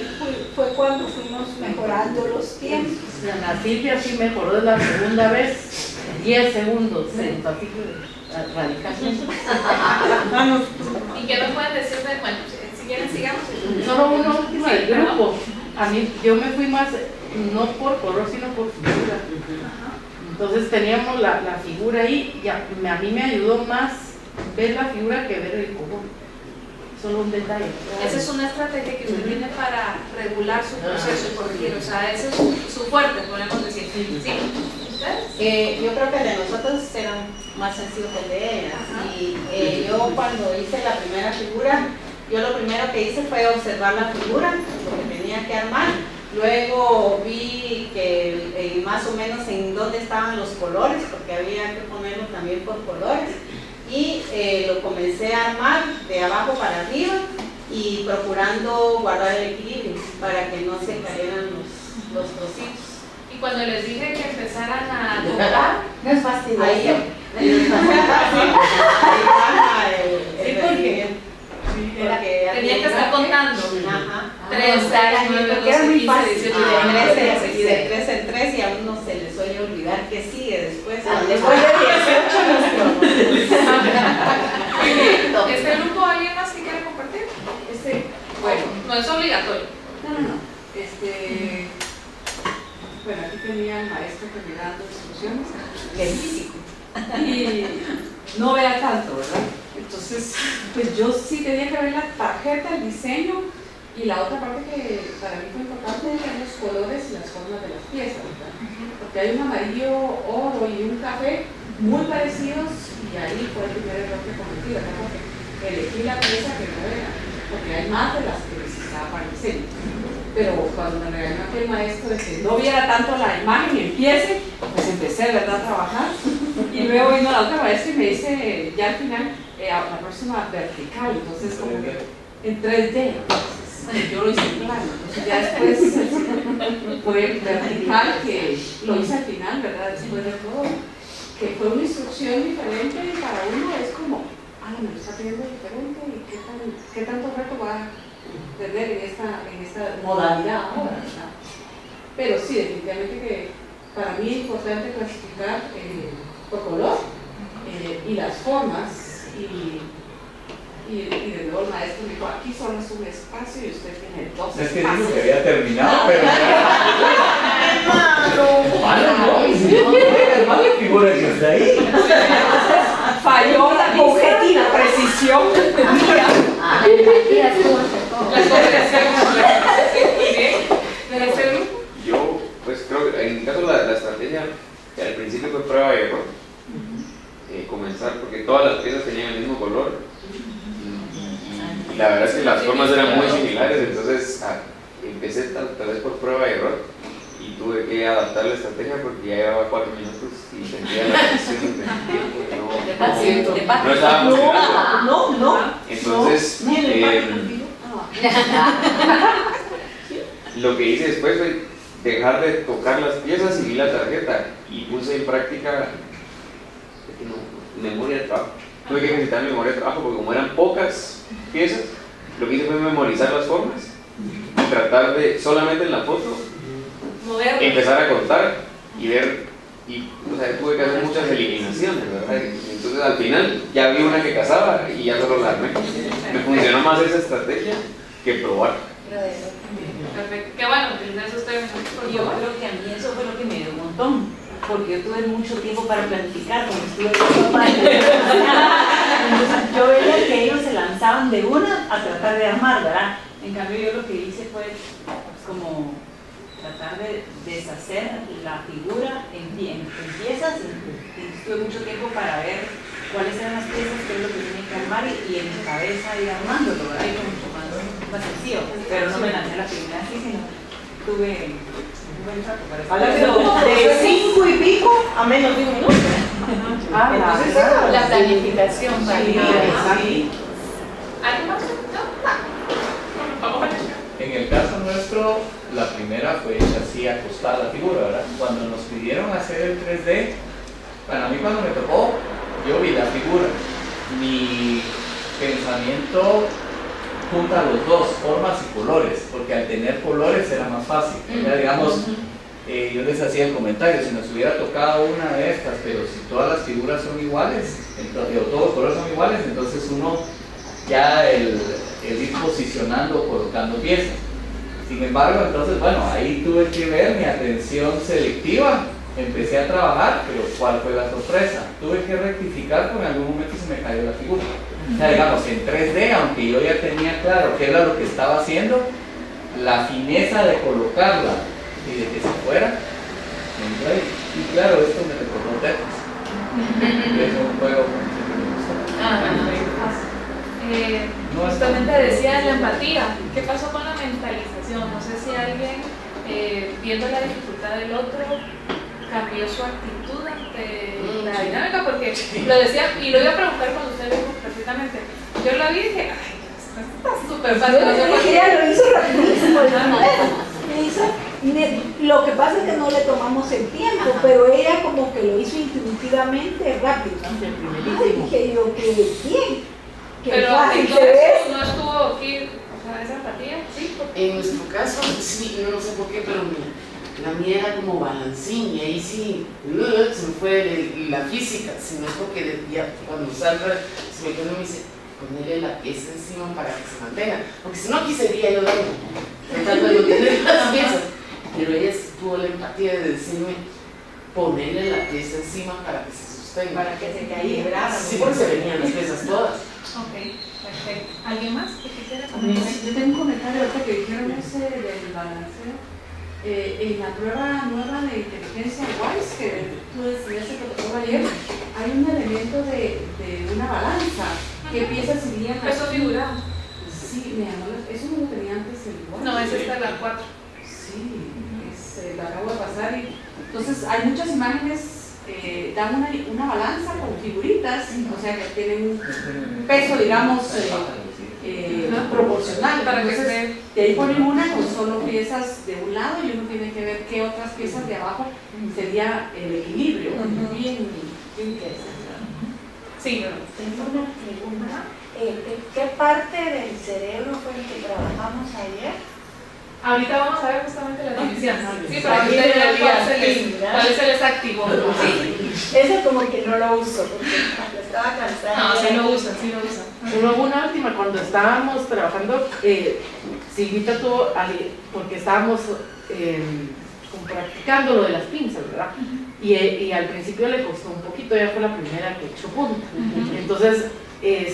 fue cuando fuimos mejorando los tiempos. La Silvia sí mejoró de la segunda vez, 10 segundos, así que radicalmente. ¿Y qué nos pueden decir de, bueno, si quieren sigamos? Solo una última del grupo. A mí, yo me fui más, no por color, sino por figura. Entonces teníamos la figura ahí, y a mí me ayudó más ver la figura que ver el color. Solo un detalle. Esa es una estrategia que usted tiene para regular su proceso y corregir, o sea, ese es su fuerte, podemos decir. ¿Sí? ¿Ustedes? Yo creo que el de nosotros era más sencillo que el de ellas. Y yo cuando hice la primera figura, yo lo primero que hice fue observar la figura, lo que tenía que armar. Luego vi que más o menos en dónde estaban los colores, porque había que ponerlo también por colores. Y lo comencé a armar de abajo para arriba y procurando guardar el equilibrio para que no se cayeran los trocitos. Y cuando les dije que empezaran a tocar, No es fácil. Ahí baja el rendimiento. tenía que estar contando. 3, 6, 9, 12, 15, 18, Y de 3 en 3 y a uno se le suele olvidar que sigue después. Después de 18 ¿Este grupo alguien más que quiere compartir? Bueno, No es obligatorio. no. Bueno, aquí tenía el maestro que me dando instrucciones, que es físico, y no vea tanto, ¿verdad? Entonces, pues yo sí tenía que ver la tarjeta, el diseño, y la otra parte que para mí fue importante eran los colores y las formas de las piezas, ¿verdad? Porque hay un amarillo oro y un café muy parecidos, y ahí fue el primer error que cometí, ¿verdad? Porque elegí la pieza que no era, porque hay más de las que necesitaba para el diseño. Pero cuando me regañó aquel maestro de que no viera tanto la imagen y empiece, pues empecé, ¿verdad?, a trabajar. Y luego vino la otra maestra y me dice, ya al final, la próxima vertical, entonces como que en 3D. Entonces, yo lo hice en plano, entonces ya después fue vertical, que lo hice al final, ¿verdad?, después de todo. Que fue una instrucción diferente y para uno es como, me lo está pidiendo diferente y qué tanto reto va a tener en esta modalidad ahora, ¿verdad? Pero sí, definitivamente que para mí es importante clasificar por color y las formas, y Y de nuevo el maestro dijo, aquí solo es un espacio y usted tiene 2 Es que espacios. dijo que había terminado, pero hermano, figura que está ahí. Falló la objetiva, precisión. Yo, pues creo que en el caso de la estrategia, al principio fue prueba y error. Comenzar, porque todas las piezas tenían el mismo color. Y la verdad es que las formas eran muy similares, entonces empecé tal vez por prueba y error. Y tuve que adaptar la estrategia porque ya llevaba 4 minutos y sentía la presión del tiempo que no estaba funcionando. No. Entonces, lo que hice después fue dejar de tocar las piezas y vi la tarjeta y puse en práctica memoria de trabajo. Tuve que ejercitar memoria de trabajo porque como eran pocas piezas, lo que hice fue memorizar las formas y tratar de, solamente en la foto, empezar a contar y ver, o sea, tuve que hacer muchas eliminaciones, ¿verdad? Entonces al final ya vi una que casaba y ya solo la armé. Me funcionó más esa estrategia que probar. Perfecto. Qué bueno utilizar esos términos. Yo creo que a mí eso fue lo que me dio un montón, porque yo tuve mucho tiempo para planificar, como estuve con papá. Entonces yo veía que ellos se lanzaban de una a tratar de armar, ¿verdad? En cambio yo lo que hice fue como tratar de deshacer la figura en piezas, y tuve mucho tiempo para ver cuáles eran las piezas, qué es lo que tenía que armar, y en mi cabeza ir armándolo, ¿verdad? Y fue mucho más sencillo, pero no me lancé la primera así, sino tuve un buen rato para eso. De 5 y pico a menos de 1 minuto. Entonces, la planificación Sí. ¿Algo más? En el caso nuestro, la primera fue hecha así, acostada la figura, ¿verdad? Cuando nos pidieron hacer el 3D, bueno, a mí cuando me tocó, yo vi la figura. Mi pensamiento junta los dos, formas y colores, porque al tener colores era más fácil. Ya, digamos, yo les hacía el comentario, si nos hubiera tocado una de estas, pero si todas las figuras son iguales, entonces, o todos los colores son iguales, entonces uno ya el ir posicionando, colocando piezas. Sin embargo, entonces, bueno, ahí tuve que ver mi atención selectiva, empecé a trabajar, pero ¿cuál fue la sorpresa? Tuve que rectificar porque en algún momento se me cayó la figura. O sea, digamos, en 3D, aunque yo ya tenía claro qué era lo que estaba haciendo, la fineza de colocarla y de que se fuera, y claro, esto me recordó Tetris. Es un juego que me gusta. Justamente decía la empatía. ¿Qué pasó con la mentalización? No sé si alguien, viendo la dificultad del otro, cambió su actitud ante la dinámica, porque lo decía, y lo iba a preguntar cuando usted lo dijo perfectamente. Yo lo vi y dije, ay, esto está súper fácil. No sé por qué. Ella lo hizo rapidísimo. Lo que pasa es que no le tomamos el tiempo, pero ella como que lo hizo intuitivamente rápido. Ay, dije yo, que bien. Pero entonces no estuvo aquí, o sea, esa empatía, ¿sí? En nuestro caso, sí, no sé por qué, pero la mía era como balancín, y ahí sí, se me fue la física, sino es porque ya, cuando Sandra se me quedó y me dice, ponerle la pieza encima para que se mantenga, porque si no aquí seguiría yo tratando de tener las piezas, pero ella tuvo la empatía de decirme, ponerle la pieza encima para que se sostenga. Para que se cayera. Sí, porque se venían las piezas todas. Ok, perfecto. ¿Alguien más que quisiera comentar? Yo tengo un comentario ahorita que dijeron ese del balanceo. En la prueba nueva de inteligencia WISE, que tú decías que te tocó ayer, hay un elemento de una balanza. ¿Qué piezas irían a Peso figurado. Sí, me llamó eso no lo tenía antes el WISE. No, es esta la 4. Sí, la acabo de pasar. Entonces, hay muchas imágenes. Dan una balanza con figuritas, o sea que tienen un peso, digamos, proporcional. Para que entonces, de ahí ponen una con solo piezas de un lado y uno tiene que ver qué otras piezas de abajo sería el equilibrio. Bien interesante. Sí, tengo una pregunta. ¿Qué parte del cerebro fue el que trabajamos ayer? ahorita vamos a ver justamente la división. Sí, para que ustedes vean cuál se les activó. Sí. Eso como que no lo uso porque estaba cansada. No, sí lo usan, sí lo usan. Luego una última, cuando estábamos trabajando, Silvita tuvo, porque estábamos como practicando lo de las pinzas, ¿verdad? Y al principio le costó un poquito, ella fue la primera que echó punta. Entonces,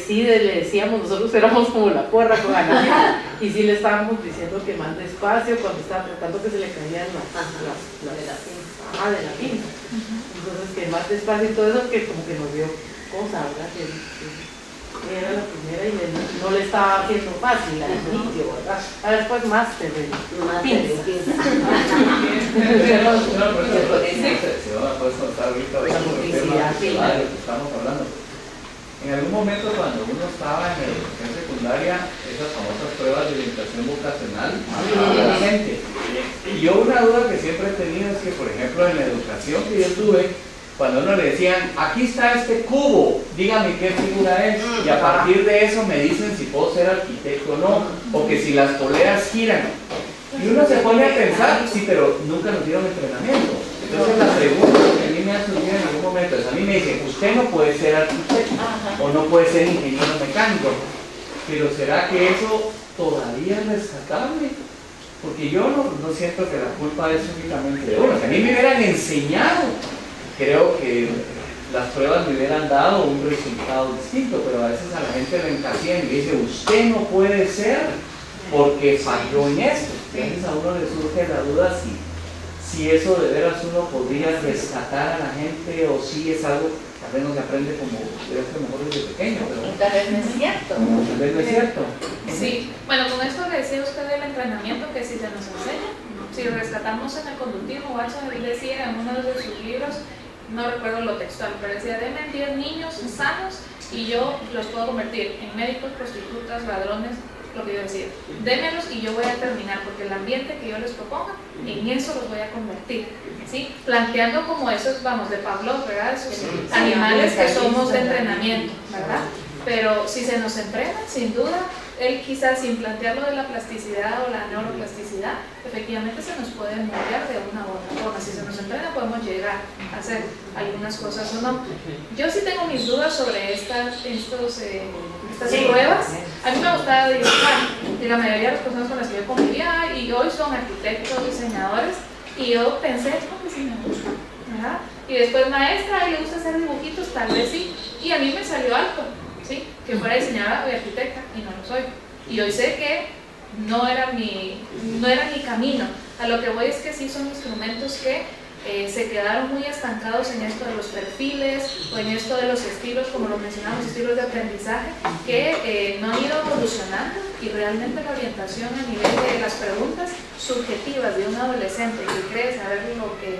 sí le decíamos, nosotros éramos como la porra con Ana, y sí le estábamos diciendo que más despacio cuando estaba tratando que se le caían de la pinza. Entonces, que más despacio y todo eso, que como que nos dio cosa, ¿verdad? Que era la primera y no le estaba haciendo fácil al inicio, ¿verdad? Ahora después máster de pinza. Se va a poder contar ahorita por el tema de lo que estamos hablando. En algún momento cuando uno estaba en educación secundaria, esas famosas pruebas de orientación vocacional, a la gente. Y yo una duda que siempre he tenido es que, por ejemplo, en la educación que yo tuve, cuando uno le decían, aquí está este cubo, dígame qué figura es, y a partir de eso me dicen si puedo ser arquitecto o no, o que si las poleas giran. Y uno se pone a pensar, sí, pero nunca nos dieron entrenamiento. Entonces la pregunta que a mí me ha surgido en algún momento es, a mí me dicen, usted no puede ser arquitecto, o no puede ser ingeniero mecánico, pero ¿será que eso todavía es rescatable? Porque yo no siento que la culpa es únicamente de uno, que a mí me hubieran enseñado. Creo que las pruebas me hubieran dado un resultado distinto, pero a veces a la gente le encasillan y le dice, usted no puede ser porque falló en esto. Entonces a uno le surge la duda si eso de veras uno podría rescatar a la gente o si es algo que tal vez no se aprende como debe ser mejor desde pequeño. Pero tal vez no es cierto. Tal vez no es cierto. Sí, bueno, con esto que decía usted del entrenamiento, que si se nos enseña, si rescatamos en el conductismo, Watson decía en uno de sus libros, no recuerdo lo textual, pero decía, denme 10 niños sanos y yo los puedo convertir en médicos, prostitutas, ladrones, lo que yo decía. Démelos y yo voy a terminar, porque el ambiente que yo les proponga, en eso los voy a convertir. ¿Sí? Planteando como esos, vamos, de Pavlov, ¿verdad? Esos animales que somos de entrenamiento, ¿verdad? Pero si se nos entrena, sin duda, él quizás sin plantearlo de la plasticidad o la neuroplasticidad, efectivamente se nos puede moldear de una u otra forma. Si se nos entrena podemos llegar a hacer algunas cosas o no. Yo sí tengo mis dudas sobre estas pruebas. A mí me gustaba dibujar y la mayoría de las personas con las que yo convivía y hoy son arquitectos, diseñadores, y yo pensé, no, que sí me gusta, ¿verdad? Y después maestra, y le gusta hacer dibujitos, tal vez sí, y a mí me salió algo. ¿Sí? Que fuera diseñadora o arquitecta y no lo soy. Y hoy sé que no era mi camino. A lo que voy es que sí son instrumentos que se quedaron muy estancados en esto de los perfiles o en esto de los estilos, como lo mencionamos, estilos de aprendizaje, que no han ido evolucionando, y realmente la orientación a nivel de las preguntas subjetivas de un adolescente que cree saber lo que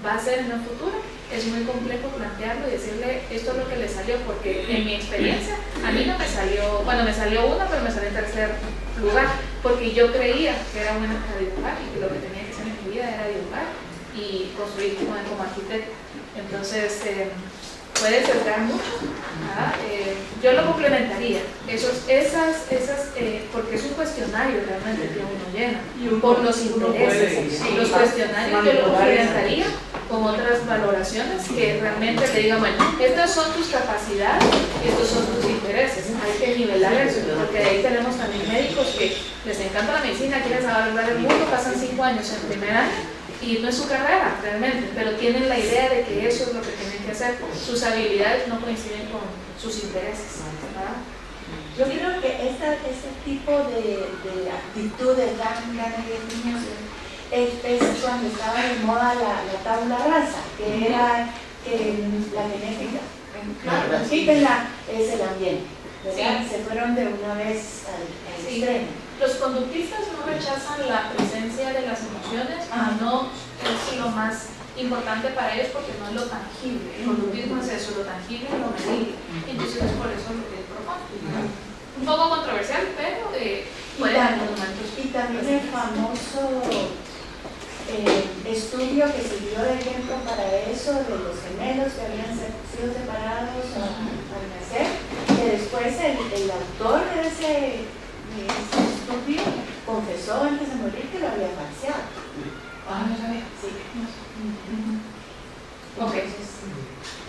va a ser en el futuro, es muy complejo plantearlo y decirle esto es lo que le salió, porque en mi experiencia a mí no me salió, bueno, me salió una, pero me salió en tercer lugar, porque yo creía que era buena para dibujar y que lo que tenía que hacer en mi vida era dibujar y construir como arquitecto. Entonces puede sesgar mucho, ¿verdad? Yo lo complementaría, porque es un cuestionario realmente que uno llena por los intereses. Los cuestionarios yo lo complementaría con otras valoraciones que realmente le digan, bueno, estas son tus capacidades y estos son tus intereses. Hay que nivelar eso, porque de ahí tenemos también médicos que les encanta la medicina, quieren saber el mundo, pasan 5 años en primer año y no es su carrera realmente, pero tienen la idea de que eso es lo que tienen que hacer. Sus habilidades no coinciden con sus intereses, ¿verdad? Yo creo que este tipo de actitudes dan ganas de niños es cuando estaba de moda la tabla rasa, que era la genética. Claro, quítenla, es el ambiente, ¿verdad? Sí. Se fueron de una vez al extremo. Los conductistas no rechazan la presencia de las emociones, no es lo más importante para ellos porque no es lo tangible. El conductismo es eso, lo tangible y lo medible. Entonces es por eso lo que propone. Un poco controversial, pero puede dar argumentos. Y también el famoso estudio que sirvió de ejemplo para eso, de los gemelos que habían sido separados al nacer, que después el autor de ese estudio confesó antes de morir que lo había falseado. No sabía. Sí. Ok.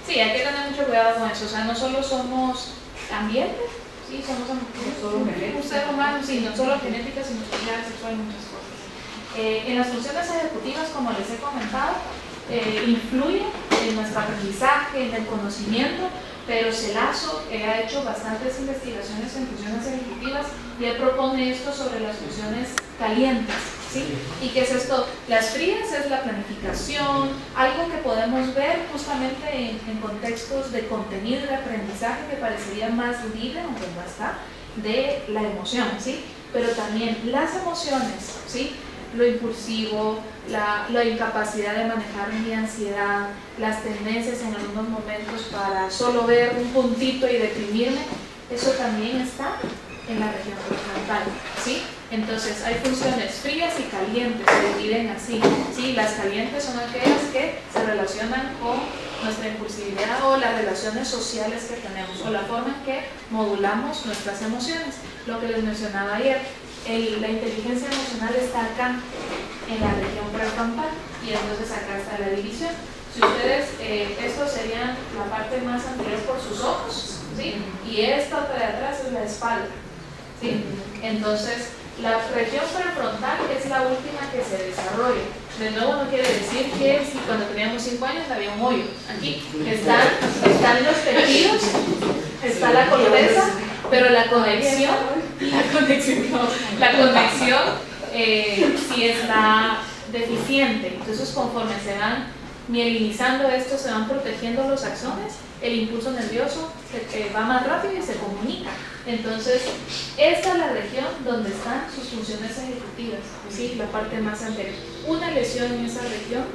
Sí, Sí, hay que tener mucho cuidado con eso. O sea, no solo somos ambiente, sí, somos un ser humano, sí, no solo genética, sino social, sexual y muchas cosas. En las funciones ejecutivas, como les he comentado, influye en nuestro aprendizaje, en el conocimiento, pero Celazo ha hecho bastantes investigaciones en funciones ejecutivas y él propone esto sobre las funciones calientes, ¿sí? ¿Y qué es esto? Las frías es la planificación, algo que podemos ver justamente en contextos de contenido y de aprendizaje que parecería más libre, aunque no está, de la emoción, ¿sí? Pero también las emociones, ¿sí? Lo impulsivo, la incapacidad de manejar mi ansiedad, las tendencias en algunos momentos para solo ver un puntito y deprimirme, eso también está en la región prefrontal, ¿sí? Entonces hay funciones frías y calientes, se dividen así, ¿sí? Las calientes son aquellas que se relacionan con nuestra impulsividad o las relaciones sociales que tenemos o la forma en que modulamos nuestras emociones, lo que les mencionaba ayer. La inteligencia emocional está acá, en la región prefrontal, y entonces acá está la división. Si ustedes, estos serían la parte más anterior por sus ojos, ¿sí? Y esta otra de atrás es la espalda, ¿sí? Entonces, la región prefrontal es la última que se desarrolla. De nuevo, no quiere decir que si cuando teníamos 5 años había un hoyo. Aquí están los tejidos, está la corteza, pero la conexión sí está deficiente. Entonces, conforme se van mielinizando esto, se van protegiendo los axones, el impulso nervioso va más rápido y se comunica. Entonces, esta es la región donde están sus funciones ejecutivas, ¿sí? La parte más anterior. Una lesión en esa región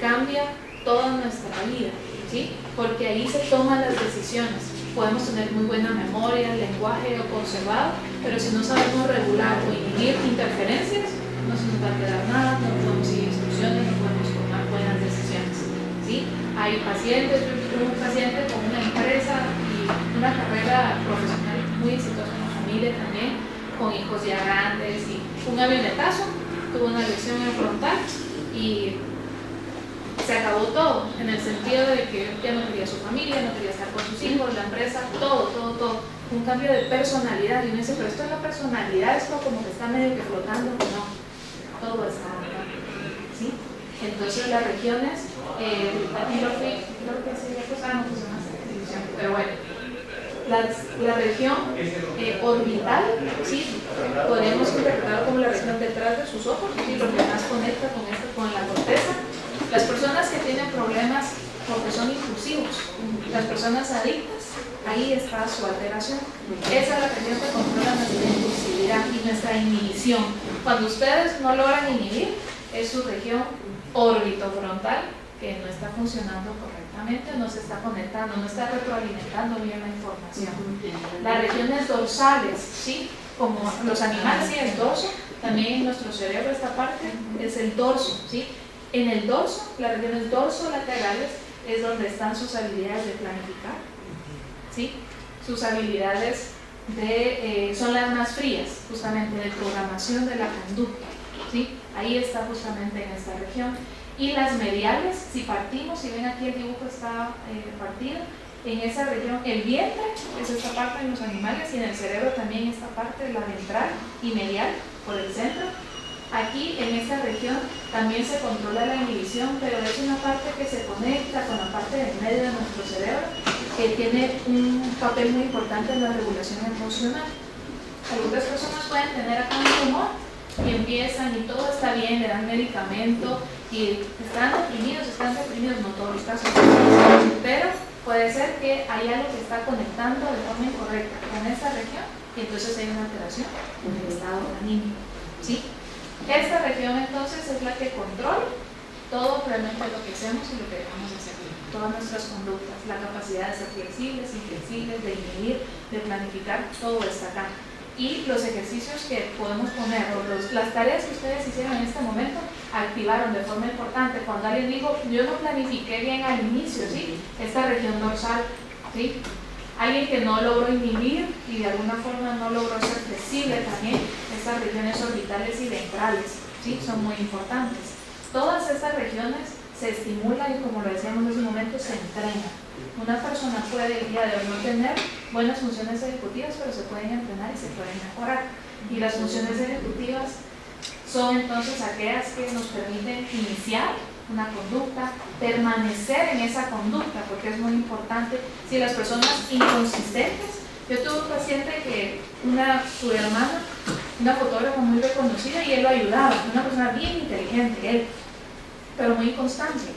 cambia toda nuestra vida, ¿sí? Porque ahí se toman las decisiones. Podemos tener muy buena memoria, lenguaje o conservado, pero si no sabemos regular o inhibir interferencias, no se nos va a quedar nada, no podemos seguir instrucciones, no podemos tomar buenas decisiones, ¿sí? Hay pacientes, yo tuve un paciente con una empresa y una carrera profesional muy exitosa en la familia también, con hijos ya grandes y un avionetazo, tuvo una lesión en frontal y se acabó todo, en el sentido de que ya no quería su familia, no quería estar con sus hijos, la empresa, todo. Un cambio de personalidad. Y uno dice, pero esto es la personalidad, esto como que está medio que flotando. No, todo está acá, ¿sí? Entonces las regiones, aquí creo que sería pero bueno, la región orbital, ¿sí? Podemos interpretarlo como la región detrás de sus ojos, ¿sí? Lo que más conecta con la corteza. Las personas que tienen problemas porque son impulsivos, las personas adictas, ahí está su alteración. Esa es la región que controla nuestra impulsividad y nuestra inhibición. Cuando ustedes no logran inhibir, es su región orbitofrontal que no está funcionando correctamente, no se está conectando, no está retroalimentando bien la información. Las regiones dorsales, ¿sí? Como los animales, sí, el dorso, también en nuestro cerebro esta parte es el dorso, ¿sí? En el dorso, las regiones dorsolaterales es donde están sus habilidades de planificar, ¿sí? Sus habilidades son las más frías, justamente de programación de la conducta, ¿sí? Ahí está justamente en esta región. Y las mediales, si partimos, si ven aquí el dibujo está partido, en esa región, el vientre es esta parte en los animales y en el cerebro también esta parte, la ventral y medial por el centro. Aquí en esta región también se controla la inhibición, pero es una parte que se conecta con la parte del medio de nuestro cerebro que tiene un papel muy importante en la regulación emocional. Algunas personas pueden tener acá un tumor y empiezan y todo está bien, le dan medicamento y están deprimidos, no todos los casos, pero puede ser que hay algo que está conectando de forma incorrecta con esta región y entonces hay una alteración en el estado anímico, ¿sí? Esta región entonces es la que controla todo realmente lo que hacemos y lo que dejamos de hacer, todas nuestras conductas, la capacidad de ser flexibles, inflexibles, de inhibir, de planificar, todo está acá. Y los ejercicios que podemos poner, o las tareas que ustedes hicieron en este momento, activaron de forma importante. Cuando alguien dijo, yo no planifiqué bien al inicio, ¿sí? Esta región dorsal, ¿sí? Alguien que no logró inhibir y de alguna forma no logró ser flexible también, estas regiones orbitales y ventrales, ¿sí? Son muy importantes. Todas estas regiones se estimula y, como lo decíamos hace un momento, se entrena. Una persona puede el día de hoy no tener buenas funciones ejecutivas, pero se pueden entrenar y se pueden mejorar. Y las funciones ejecutivas son entonces aquellas que nos permiten iniciar una conducta, permanecer en esa conducta, porque es muy importante. Si las personas inconsistentes, yo tuve un paciente que su hermana, una fotógrafa muy reconocida, y él lo ayudaba, una persona bien inteligente, él, pero muy inconstante,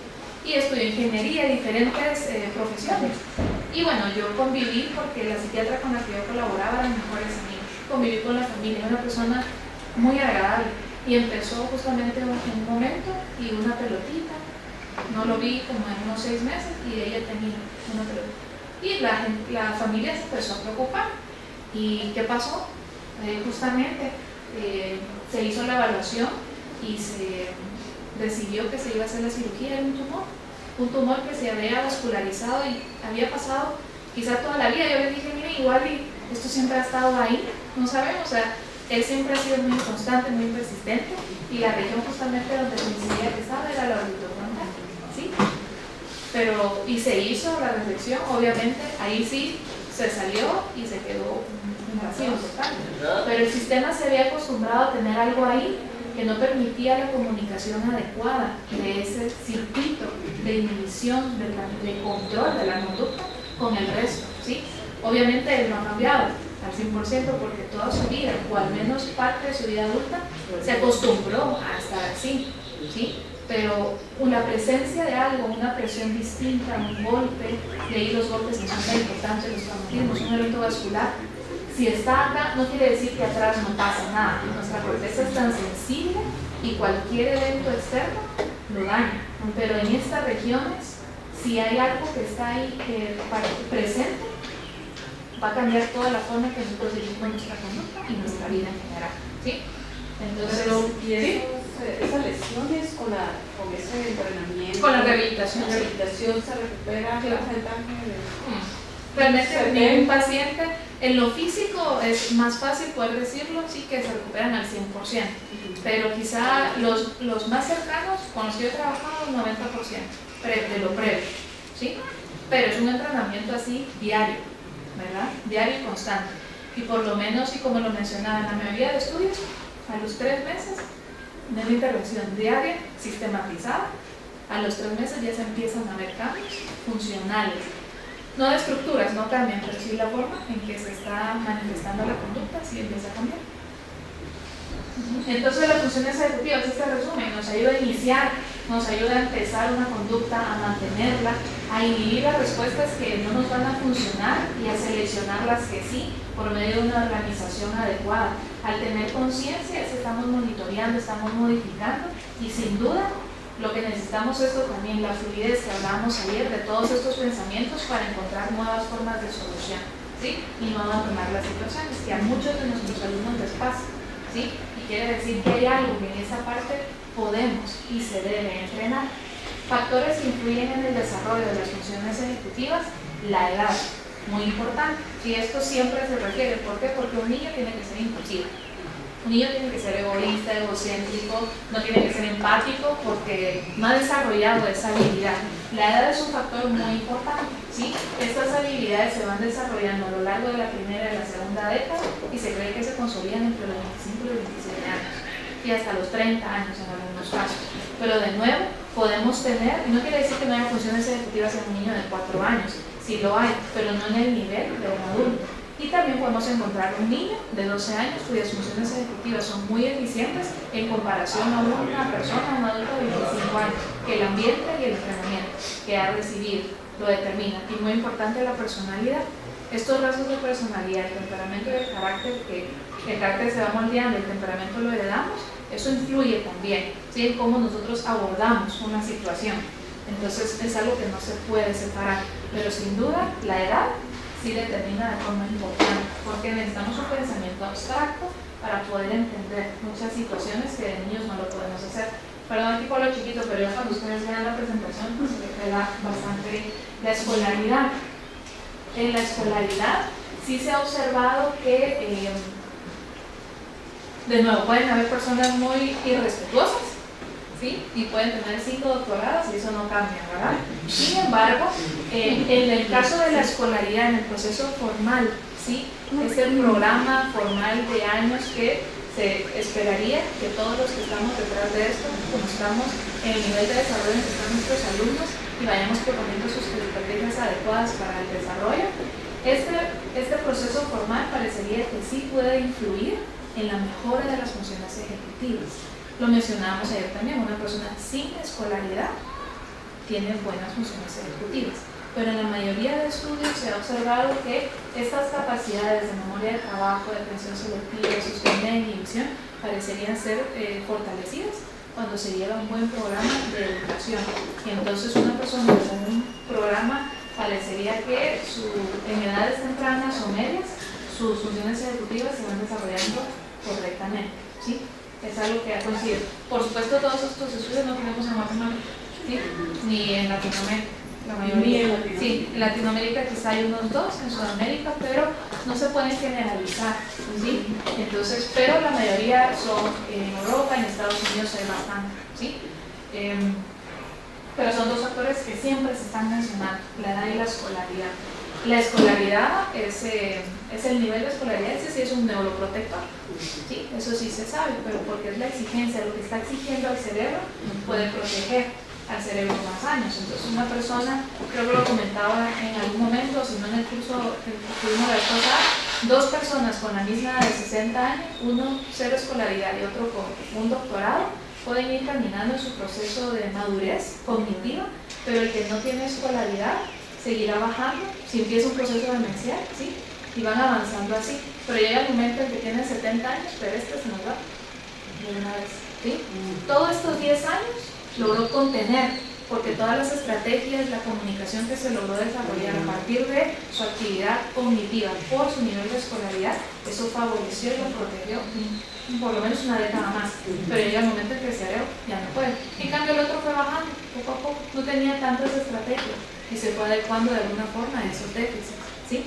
y estudió ingeniería, diferentes profesiones. Y bueno, yo conviví, porque la psiquiatra con la que yo colaboraba eran mejores amigos, conviví con la familia, era una persona muy agradable, y empezó justamente en un momento y una pelotita, no lo vi como en unos 6 meses, y ella tenía una pelotita, y la familia se empezó a preocupar. ¿Y qué pasó? Justamente se hizo la evaluación y se decidió que se iba a hacer la cirugía de un tumor que se había vascularizado y había pasado quizá toda la vida. Yo le dije, mire, igual y esto siempre ha estado ahí, no sabemos, o sea, él siempre ha sido muy constante, muy persistente, y la región justamente donde coincidía que estaba era la orbitofrontal, ¿sí? Pero, y se hizo la reflexión, obviamente, ahí sí se salió y se quedó un vacío total, pero el sistema se había acostumbrado a tener algo ahí que no permitía la comunicación adecuada de ese circuito de inhibición, de control de la conducta con el resto, ¿sí? Obviamente él no ha cambiado al 100%, porque toda su vida, o al menos parte de su vida adulta, se acostumbró a estar así, ¿sí? Pero la presencia de algo, una presión distinta, un golpe, de ahí los golpes que son tan importantes, los traumatismos, un evento vascular, si está acá, no quiere decir que atrás no pasa nada. Nuestra corteza es tan sensible y cualquier evento externo lo daña. Pero en estas regiones, si hay algo que está ahí presente, va a cambiar toda la forma que nosotros dirigimos nuestra conducta y nuestra vida en general, ¿sí? Entonces, ¿y esas lesiones con ese entrenamiento? Con la rehabilitación. ¿La rehabilitación se recupera? ¿Qué porcentaje de...? Realmente ningún paciente, en lo físico es más fácil poder decirlo, sí, que se recuperan al 100%, pero quizá los más cercanos con los que yo he trabajado, 90% de lo previo, ¿sí? Pero es un entrenamiento así diario, ¿verdad? Diario y constante. Y por lo menos, y como lo mencionaba, en la mayoría de estudios, a los 3 meses de una intervención diaria, sistematizada, a los 3 meses ya se empiezan a ver cambios funcionales. No de estructuras, no cambian, pero sí la forma en que se está manifestando la conducta, sí empieza a cambiar. Entonces las funciones ejecutivas, este resumen, nos ayuda a iniciar, nos ayuda a empezar una conducta, a mantenerla, a inhibir las respuestas que no nos van a funcionar y a seleccionar las que sí, por medio de una organización adecuada. Al tener conciencia, estamos monitoreando, estamos modificando, y sin duda lo que necesitamos es también la fluidez que hablábamos ayer de todos estos pensamientos para encontrar nuevas formas de solución, ¿sí? Y no abandonar las situaciones, que a muchos de nuestros alumnos les pasa, ¿sí? Y quiere decir que hay algo que en esa parte podemos y se debe entrenar. Factores que influyen en el desarrollo de las funciones ejecutivas: la edad, muy importante, y esto siempre se requiere. ¿Por qué? Porque un niño tiene que ser impulsivo. Un niño tiene que ser egoísta, egocéntrico, no tiene que ser empático porque no ha desarrollado esa habilidad. La edad es un factor muy importante, ¿sí? Estas habilidades se van desarrollando a lo largo de la primera y la segunda década, y se cree que se consolidan entre los 25 y los 27 años y hasta los 30 años en algunos casos. Pero de nuevo, podemos tener, y no quiere decir que no haya funciones ejecutivas en un niño de 4 años, sí lo hay, pero no en el nivel de un adulto. Y también podemos encontrar un niño de 12 años cuyas funciones ejecutivas son muy eficientes en comparación a una persona, un adulto de 25 años, que el ambiente y el entrenamiento que ha recibido lo determinan. Y muy importante, la personalidad. Estos rasgos de personalidad, el temperamento y el carácter, que el carácter se va moldeando, el temperamento lo heredamos, eso influye también, ¿sí? En cómo nosotros abordamos una situación. Entonces es algo que no se puede separar, pero sin duda la edad sí determina de forma importante, porque necesitamos un pensamiento abstracto para poder entender muchas situaciones que de niños no lo podemos hacer. Perdón aquí por lo chiquito, pero ya cuando ustedes vean la presentación, pues se les queda bastante. La escolaridad. En la escolaridad sí se ha observado que, de nuevo, pueden haber personas muy irrespetuosas, ¿sí? Y pueden tener 5 doctorados y eso no cambia, ¿verdad? Sin embargo, en el caso de la escolaridad, en el proceso formal, ¿sí? Es el programa formal de años que se esperaría que todos los que estamos detrás de esto conozcamos en el nivel de desarrollo en que están nuestros alumnos y vayamos proponiendo sus estrategias adecuadas para el desarrollo. Este proceso formal parecería que sí puede influir en la mejora de las funciones ejecutivas. Lo mencionábamos ayer también, una persona sin escolaridad tiene buenas funciones ejecutivas, pero en la mayoría de estudios se ha observado que estas capacidades de memoria de trabajo, de atención selectiva, de sostenibilidad e inhibición parecerían ser fortalecidas cuando se lleva un buen programa de educación. Y entonces una persona con un programa parecería que en edades tempranas o medias sus funciones ejecutivas se van desarrollando correctamente, ¿sí? Es algo que ha coincidido. Por supuesto, todos estos estudios no tenemos en Guatemala, ¿sí? Ni en Latinoamérica. La mayoría, sí, en Latinoamérica quizá hay unos 2, en Sudamérica, pero no se pueden generalizar, ¿sí? Entonces, pero la mayoría son en Europa, en Estados Unidos hay bastante, ¿sí? Pero son 2 factores que siempre se están mencionando, la edad y la escolaridad. La escolaridad es el nivel de escolaridad, ese sí es un neuroprotector, ¿sí? Eso sí se sabe, pero porque es la exigencia, lo que está exigiendo al cerebro puede proteger al cerebro más años. Entonces una persona, creo que lo comentaba en algún momento, si no en el curso que tuvimos la vez pasada, 2 personas con la misma edad de 60 años, uno 0 escolaridad y otro con un doctorado, pueden ir caminando en su proceso de madurez cognitiva, pero el que no tiene escolaridad seguirá bajando, si empieza un proceso demencial, ¿sí? Y van avanzando así, pero llega el momento en que tiene 70 años, pero se nos va de una vez, ¿sí? Todos estos 10 años logró contener, porque todas las estrategias, la comunicación que se logró desarrollar a partir de su actividad cognitiva por su nivel de escolaridad, eso favoreció y lo protegió por lo menos una década más, pero llega el momento en que el cerebro ya no puede. En cambio el otro fue bajando poco a poco, no tenía tantas estrategias y se fue adecuando de alguna forma a esos déficits, ¿sí?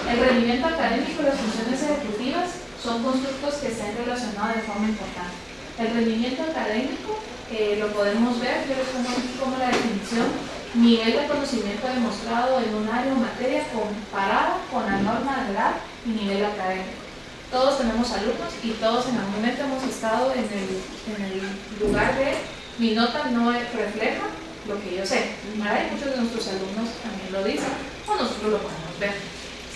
El rendimiento académico y las funciones ejecutivas son constructos que se han relacionado de forma importante. El rendimiento académico lo podemos ver, yo les pongo aquí como la definición: nivel de conocimiento demostrado en un área o materia comparada con la norma de edad y nivel académico. Todos tenemos alumnos y todos en algún momento hemos estado en el lugar de mi nota no refleja lo que yo sé, ¿verdad? Y muchos de nuestros alumnos también lo dicen, o nosotros lo podemos ver.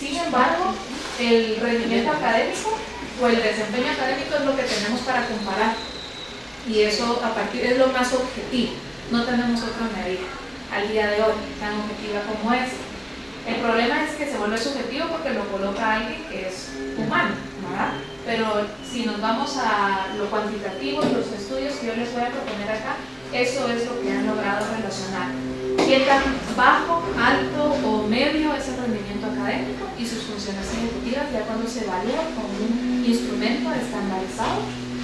Sin embargo, el rendimiento académico o el desempeño académico es lo que tenemos para comparar. Y eso a partir es lo más objetivo, no tenemos otra medida al día de hoy tan objetiva como es. El problema es que se vuelve subjetivo porque lo coloca alguien que es humano, ¿verdad? Pero si nos vamos a lo cuantitativo, los estudios que yo les voy a proponer acá, eso es lo que han logrado relacionar. ¿Qué tan bajo, alto o medio es el rendimiento académico y sus funciones ejecutivas ya cuando se evalúa con un instrumento estandarizado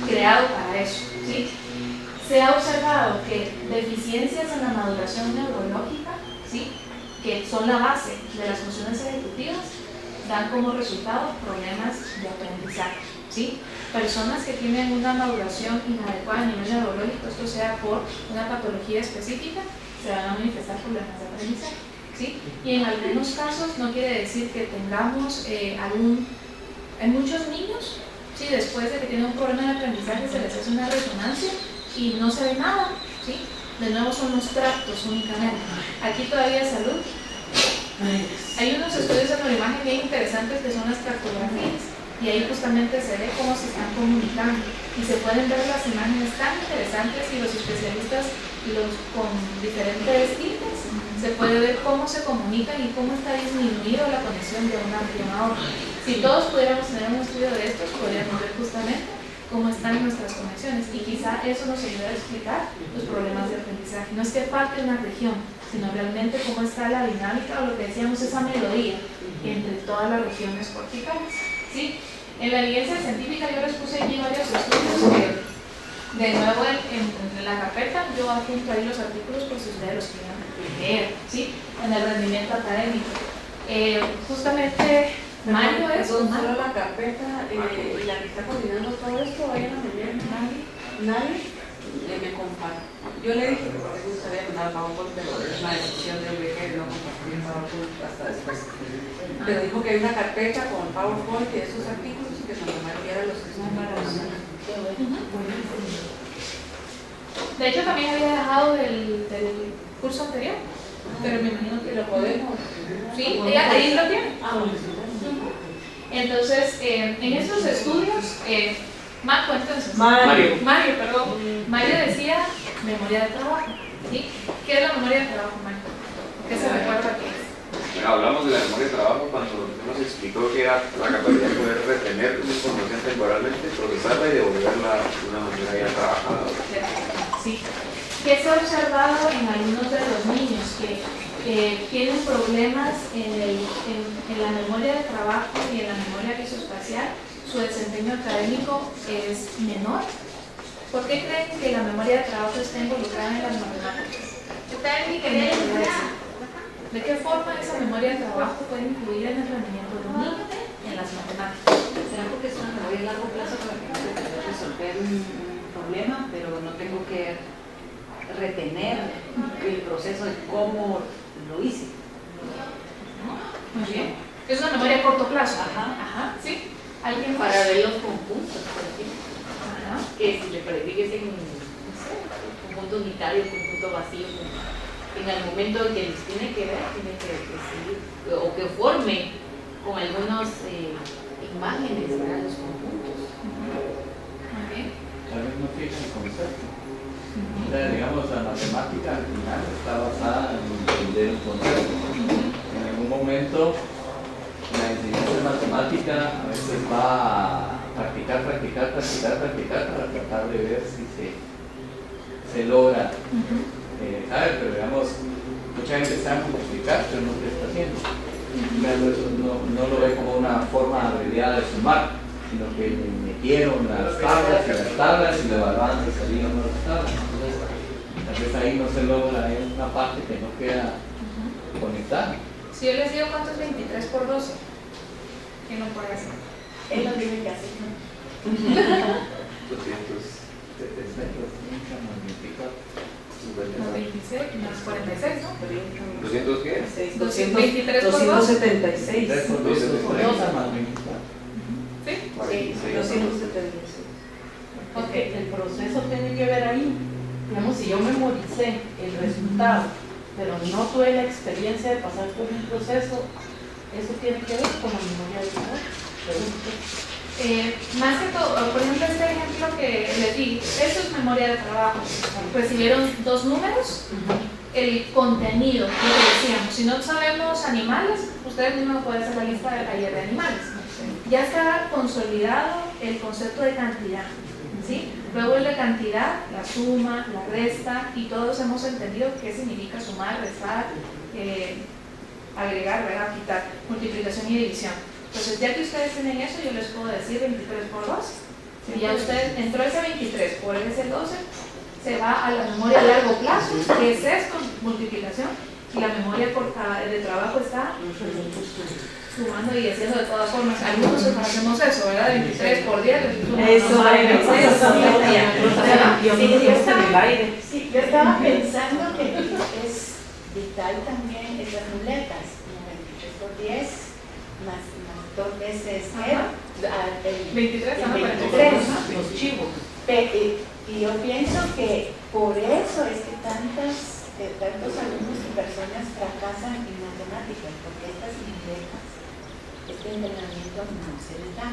creado para eso, ¿sí? Se ha observado que deficiencias en la maduración neurológica, ¿sí?, que son la base de las funciones ejecutivas, dan como resultado problemas de aprendizaje, ¿sí? Personas que tienen una maduración inadecuada a nivel neurológico, esto sea por una patología específica, se van a manifestar problemas de aprendizaje, ¿sí? Y en algunos casos no quiere decir que tengamos hay muchos niños, ¿sí?, después de que tienen un problema de aprendizaje se les hace una resonancia y no se ve nada, ¿sí? De nuevo son los tractos únicamente. Aquí todavía es salud. Hay unos estudios de neuroimagen bien interesantes que son las tractografías y ahí justamente se ve cómo se están comunicando y se pueden ver las imágenes tan interesantes y los especialistas con diferentes tintes se puede ver cómo se comunican y cómo está disminuida la conexión de una región a otra. Si todos pudiéramos tener un estudio de estos, podríamos ver justamente cómo están nuestras conexiones y quizá eso nos ayuda a explicar los problemas de aprendizaje. No es que falte una región, sino realmente cómo está la dinámica o lo que decíamos, esa melodía entre todas las regiones corticales, ¿sí? En la evidencia científica yo les puse aquí varios estudios que, de nuevo en la carpeta, yo adjunto ahí los artículos por si ustedes los quieren leer, ¿sí? En el rendimiento académico. Justamente Mario es solo la carpeta y la que está coordinando todo esto, vayan a leer nadie. me comparto. Yo le dije que me gustaría mandar PowerPoint, pero es una decisión de VG de no compartir PowerPoint hasta después. Pero dijo que hay una carpeta con PowerPoint y esos artículos y que nos van a enviar a los que son para los... De hecho, también había dejado del curso anterior, pero me imagino que lo podemos. Sí, ahí lo tiene. Entonces, en estos estudios, Marco, entonces. Mario. Mario decía memoria de trabajo. ¿Sí? ¿Qué es la memoria de trabajo, Marco? ¿Qué se recuerda que es? Bueno, hablamos de la memoria de trabajo cuando nos explicó que era la capacidad de poder retener una información temporalmente, procesarla y devolverla de una manera ya trabajada. Sí. ¿Qué se ha observado en algunos de los niños que tienen problemas en la memoria de trabajo y en la memoria visoespacial? Su desempeño académico es menor. ¿Por qué creen que la memoria de trabajo está involucrada en las matemáticas? ¿De qué forma esa memoria de trabajo puede influir en el rendimiento de un niño en las matemáticas? ¿Será porque es una memoria a largo plazo para que pueda resolver un problema, pero no tengo que retener el proceso de cómo lo hice? Muy bien. Es una memoria a corto plazo. Ajá. ¿Sí? ¿Alguien más? Para ver los conjuntos, por ejemplo. Ajá. Que si le predicas en, no sé, conjunto unitario, conjunto vacío, en el momento en que les tiene que ver, tiene que seguir, o que forme con algunas imágenes, ¿verdad? Los conjuntos. Muy bien. Tal vez no fija el concepto. O sea, digamos, la matemática al final está basada en entender el concepto. En algún momento, la enseñanza de matemática a veces va a practicar para tratar de ver si se logra. ¿Sabes? Pero digamos, mucha gente sabe multiplicar, pero no se está haciendo. Eso no lo ve como una forma abreviada de sumar, sino que metieron las tablas y le evaluaban si salían o no las tablas. Entonces, tal vez ahí no se logra, hay una parte que no queda conectada. Si yo les digo cuánto es 23 por 12, ¿quién lo puede hacer? Él lo tiene que hacer. 26 más 46, ¿no? ¿200 qué? 23 por 12. 276. 3 por 12 más 24. ¿Sí? 276. Ok. El proceso tiene que ver ahí. Digamos, si yo memoricé el resultado, pero no tuve la experiencia de pasar por un proceso, eso tiene que ver con la memoria de trabajo. Más que todo, por ejemplo, este ejemplo que les di, esto es memoria de trabajo. Recibieron 2 números, el contenido, lo que decíamos. Si no sabemos animales, ustedes mismos pueden hacer la lista de taller de animales. Ya está consolidado el concepto de cantidad, ¿sí? Luego el de cantidad, la suma, la resta, y todos hemos entendido qué significa sumar, restar, agregar, ¿verdad? Quitar, multiplicación y división. Entonces, ya que ustedes tienen eso, yo les puedo decir 23 por 2. Si ya usted entró ese 23 por ese 12, se va a la memoria a largo plazo, que es esto, multiplicación, y la memoria de trabajo está sumando y haciendo de todas formas. Algunos hacemos eso, ¿verdad? 23 por 10. Yo estaba pensando que es vital también esas muletas, 23 por 10, más 2 veces el 23, 23, Los chivos. y yo pienso que por eso es que tantos alumnos y personas fracasan en matemáticas, porque estas muletas, este entrenamiento no se les da.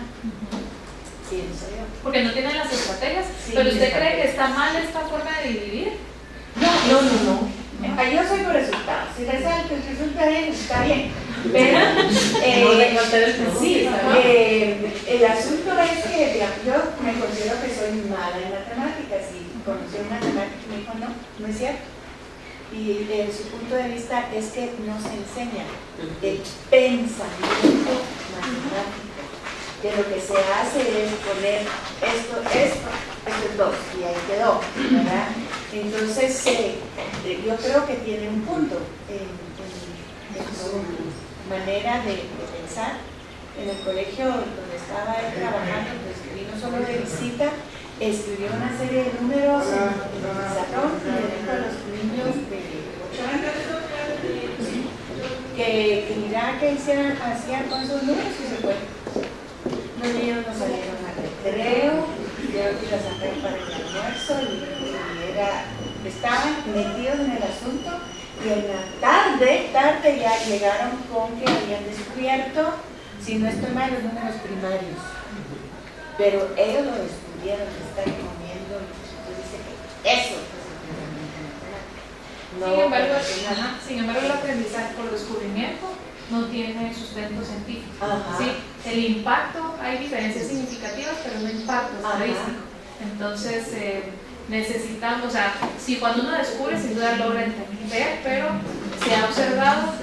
Pienso yo. Porque no tienen las estrategias. Sí, ¿Pero usted cree que está mal esta forma de dividir? No. Yo soy por resultados. Si les sale que el resulta bien, está bien. Pero el asunto es que digamos, yo me considero que soy mala en matemáticas y conocí un matemático y me dijo, no es cierto. Y su punto de vista es que no se enseña el pensamiento matemático. Que lo que se hace es poner esto es 2 y ahí quedó, ¿verdad? Entonces yo creo que tiene un punto en su manera de pensar. En el colegio donde estaba él trabajando, pues que vino solo de visita, escribió una serie de números en dejar que hacían con sus números y se fue. Los niños no salieron al recreo, yo los saqué para el almuerzo y estaban metidos en el asunto y en la tarde ya llegaron con que habían descubierto, si no estoy mal, los números primarios. Pero ellos lo descubrieron, que están comiendo, y dice que eso. Sin embargo, el aprendizaje por descubrimiento no tiene sustento científico. ¿Sí? El impacto, hay diferencias significativas, pero no impacto estadístico. Entonces, necesitamos, o sea, si cuando uno descubre, sin duda logra entender, pero se ha observado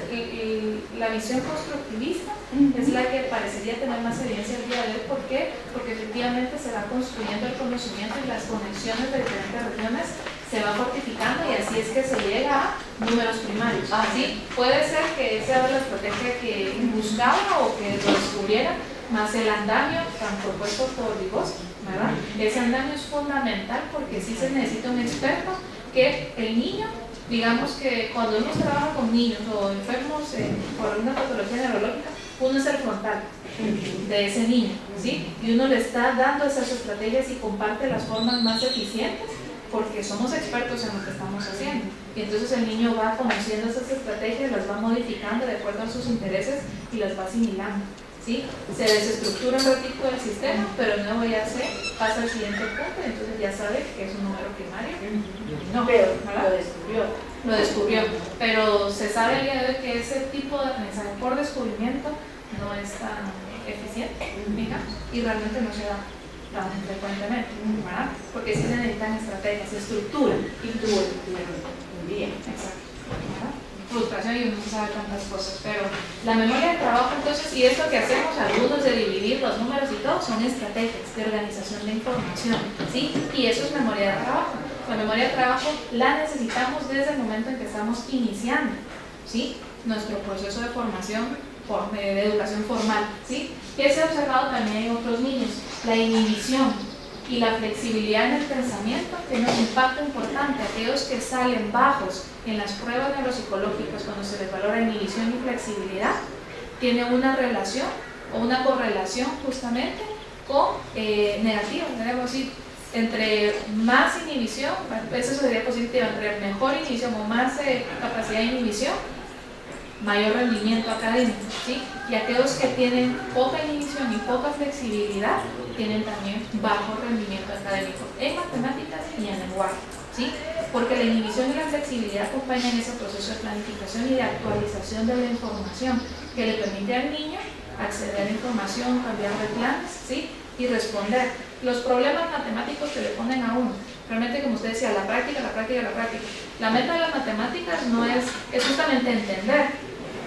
la visión constructivista es la que parecería tener más evidencia el día de hoy. ¿Por qué? Porque efectivamente se va construyendo el conocimiento y las conexiones de diferentes regiones se va fortificando y así es que se llega a números primarios. ¿Sí? Puede ser que esa era la estrategia que buscaba o que lo descubriera, más el andamio tan propuesto por Vygotsky, ¿verdad? Ese andamio es fundamental porque sí se necesita un experto que el niño, digamos que cuando uno trabaja con niños o enfermos por una patología neurológica, uno es el frontal de ese niño, ¿sí? Y uno le está dando esas estrategias y comparte las formas más eficientes porque somos expertos en lo que estamos haciendo. Y entonces el niño va conociendo esas estrategias, las va modificando de acuerdo a sus intereses y las va asimilando. ¿Sí? Se desestructura un ratito el sistema, pero luego ya pasa al siguiente punto y entonces ya sabe que es un número primario. No, pero ¿verdad? Lo descubrió, pero se sabe el día de hoy que ese tipo de aprendizaje por descubrimiento no es tan eficiente, digamos, y realmente no se da tan frecuentemente, ¿verdad? Porque sí se necesitan estrategias, estructura. Y tuvo el primero un día. Exacto, ¿verdad? Frustración y uno sabe tantas cosas, pero la memoria de trabajo entonces, y esto que hacemos algunos de dividir los números y todo, son estrategias de organización de información, ¿sí? Y eso es memoria de trabajo. La memoria de trabajo la necesitamos desde el momento en que estamos iniciando, ¿sí? Nuestro proceso de formación, de educación formal, ¿sí? Que se ha observado también en otros niños, la inhibición y la flexibilidad en el pensamiento tiene un impacto importante. Aquellos que salen bajos en las pruebas neuropsicológicas cuando se les valora inhibición y flexibilidad tienen una relación o una correlación justamente con negativa, debemos decir, entre más inhibición, eso sería positivo, entre mejor inhibición o más capacidad de inhibición, mayor rendimiento académico, ¿sí? Y aquellos que tienen poca inhibición y poca flexibilidad tienen también bajo rendimiento académico en matemáticas y en lenguaje, ¿sí? Porque la inhibición y la flexibilidad acompañan ese proceso de planificación y de actualización de la información que le permite al niño acceder a la información, cambiar de planes, ¿sí? Y responder los problemas matemáticos que le ponen a uno. Realmente, como usted decía, la práctica. La meta de las matemáticas no es justamente entender.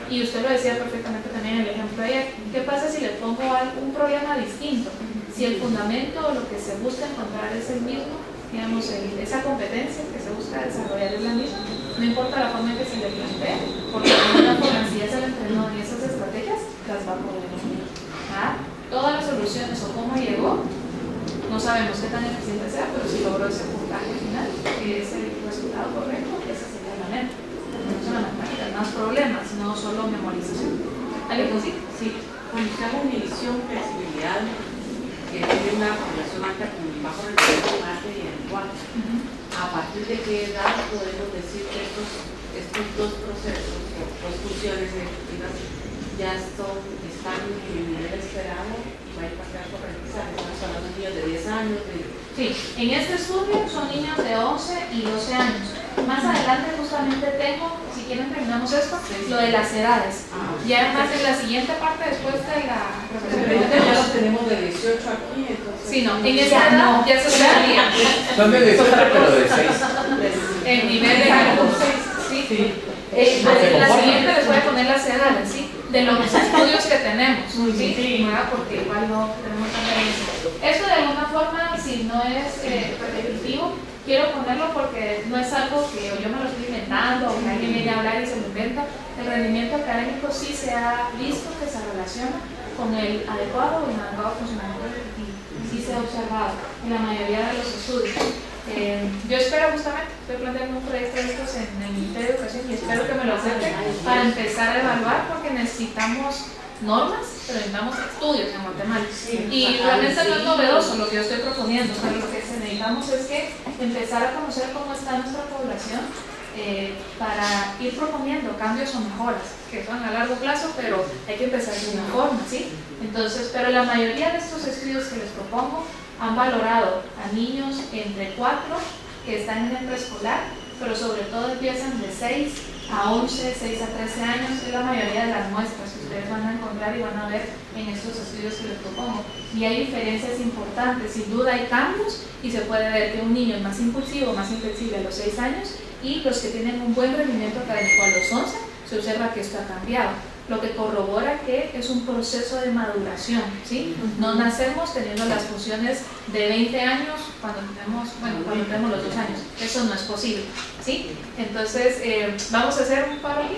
Y usted lo decía perfectamente también en el ejemplo de ayer. ¿Qué pasa si le pongo un problema distinto? Si el fundamento o lo que se busca encontrar es el mismo, digamos, esa competencia que se busca desarrollar es la misma, no importa la forma en que se le plantee, porque de alguna forma, si ya se le entrenó en esas estrategias, las va a poder unir. Todas las soluciones o cómo llegó, no sabemos qué tan eficiente sea, pero si logró ese puntaje final, que es el resultado correcto, esa sería la meta. No son las matemáticas, más problemas, no solo memorización. ¿Algo así? Sí. Cuando se habla de inhibición, flexibilidad, que tiene una relación alta con el bajo rendimiento en arte y en lenguaje. ¿A partir de qué edad podemos decir que estos dos procesos, o dos funciones ejecutivas, ya están en el nivel esperado y va a impactar su aprendizaje? Estamos hablando de niños de 10 años. Sí, en este estudio son niños de 11 y 12 años. Más adelante justamente tengo, si quieren terminamos esto, lo de las edades. Ya más en la siguiente parte después de la Pero ya los tenemos de 18 aquí, entonces. Sí, no, en esa edad ya se salía. Son de 18 pero de 6. El nivel de algo. Sí. En la siguiente les voy a poner las edades, ¿sí? De los estudios que tenemos, ¿sí? Porque igual no tenemos tanta evidencia. Esto de alguna forma, si no es repetitivo, quiero ponerlo porque no es algo que yo me lo estoy inventando o que alguien viene a hablar y se lo inventa. El rendimiento académico sí se ha visto que se relaciona con el adecuado o inadecuado funcionamiento ejecutivo. Sí se ha observado en la mayoría de los estudios. Yo espero justamente, estoy planteando un proyecto de estos en el Ministerio de Educación y espero que me lo acepten para empezar a evaluar porque necesitamos normas, pero necesitamos estudios en matemáticas. Y realmente no es novedoso lo que yo estoy proponiendo, o sea, lo que necesitamos es que empezar a conocer cómo está nuestra población para ir proponiendo cambios o mejoras, que son a largo plazo, pero hay que empezar de una forma, ¿sí? Entonces, pero la mayoría de estos estudios que les propongo han valorado a niños entre 4 que están en el preescolar, pero sobre todo empiezan de 6 a 11, 6 a 13 años, es la mayoría de las muestras que ustedes van a encontrar y van a ver en estos estudios que les propongo. Y hay diferencias importantes, sin duda hay cambios y se puede ver que un niño es más impulsivo, más inflexible a los 6 años y los que tienen un buen rendimiento académico a los 11, se observa que esto ha cambiado, lo que corrobora que es un proceso de maduración, ¿sí? No nacemos teniendo las funciones de 20 años cuando tenemos los 2 años, eso no es posible, ¿sí? Entonces, vamos a hacer un paro aquí.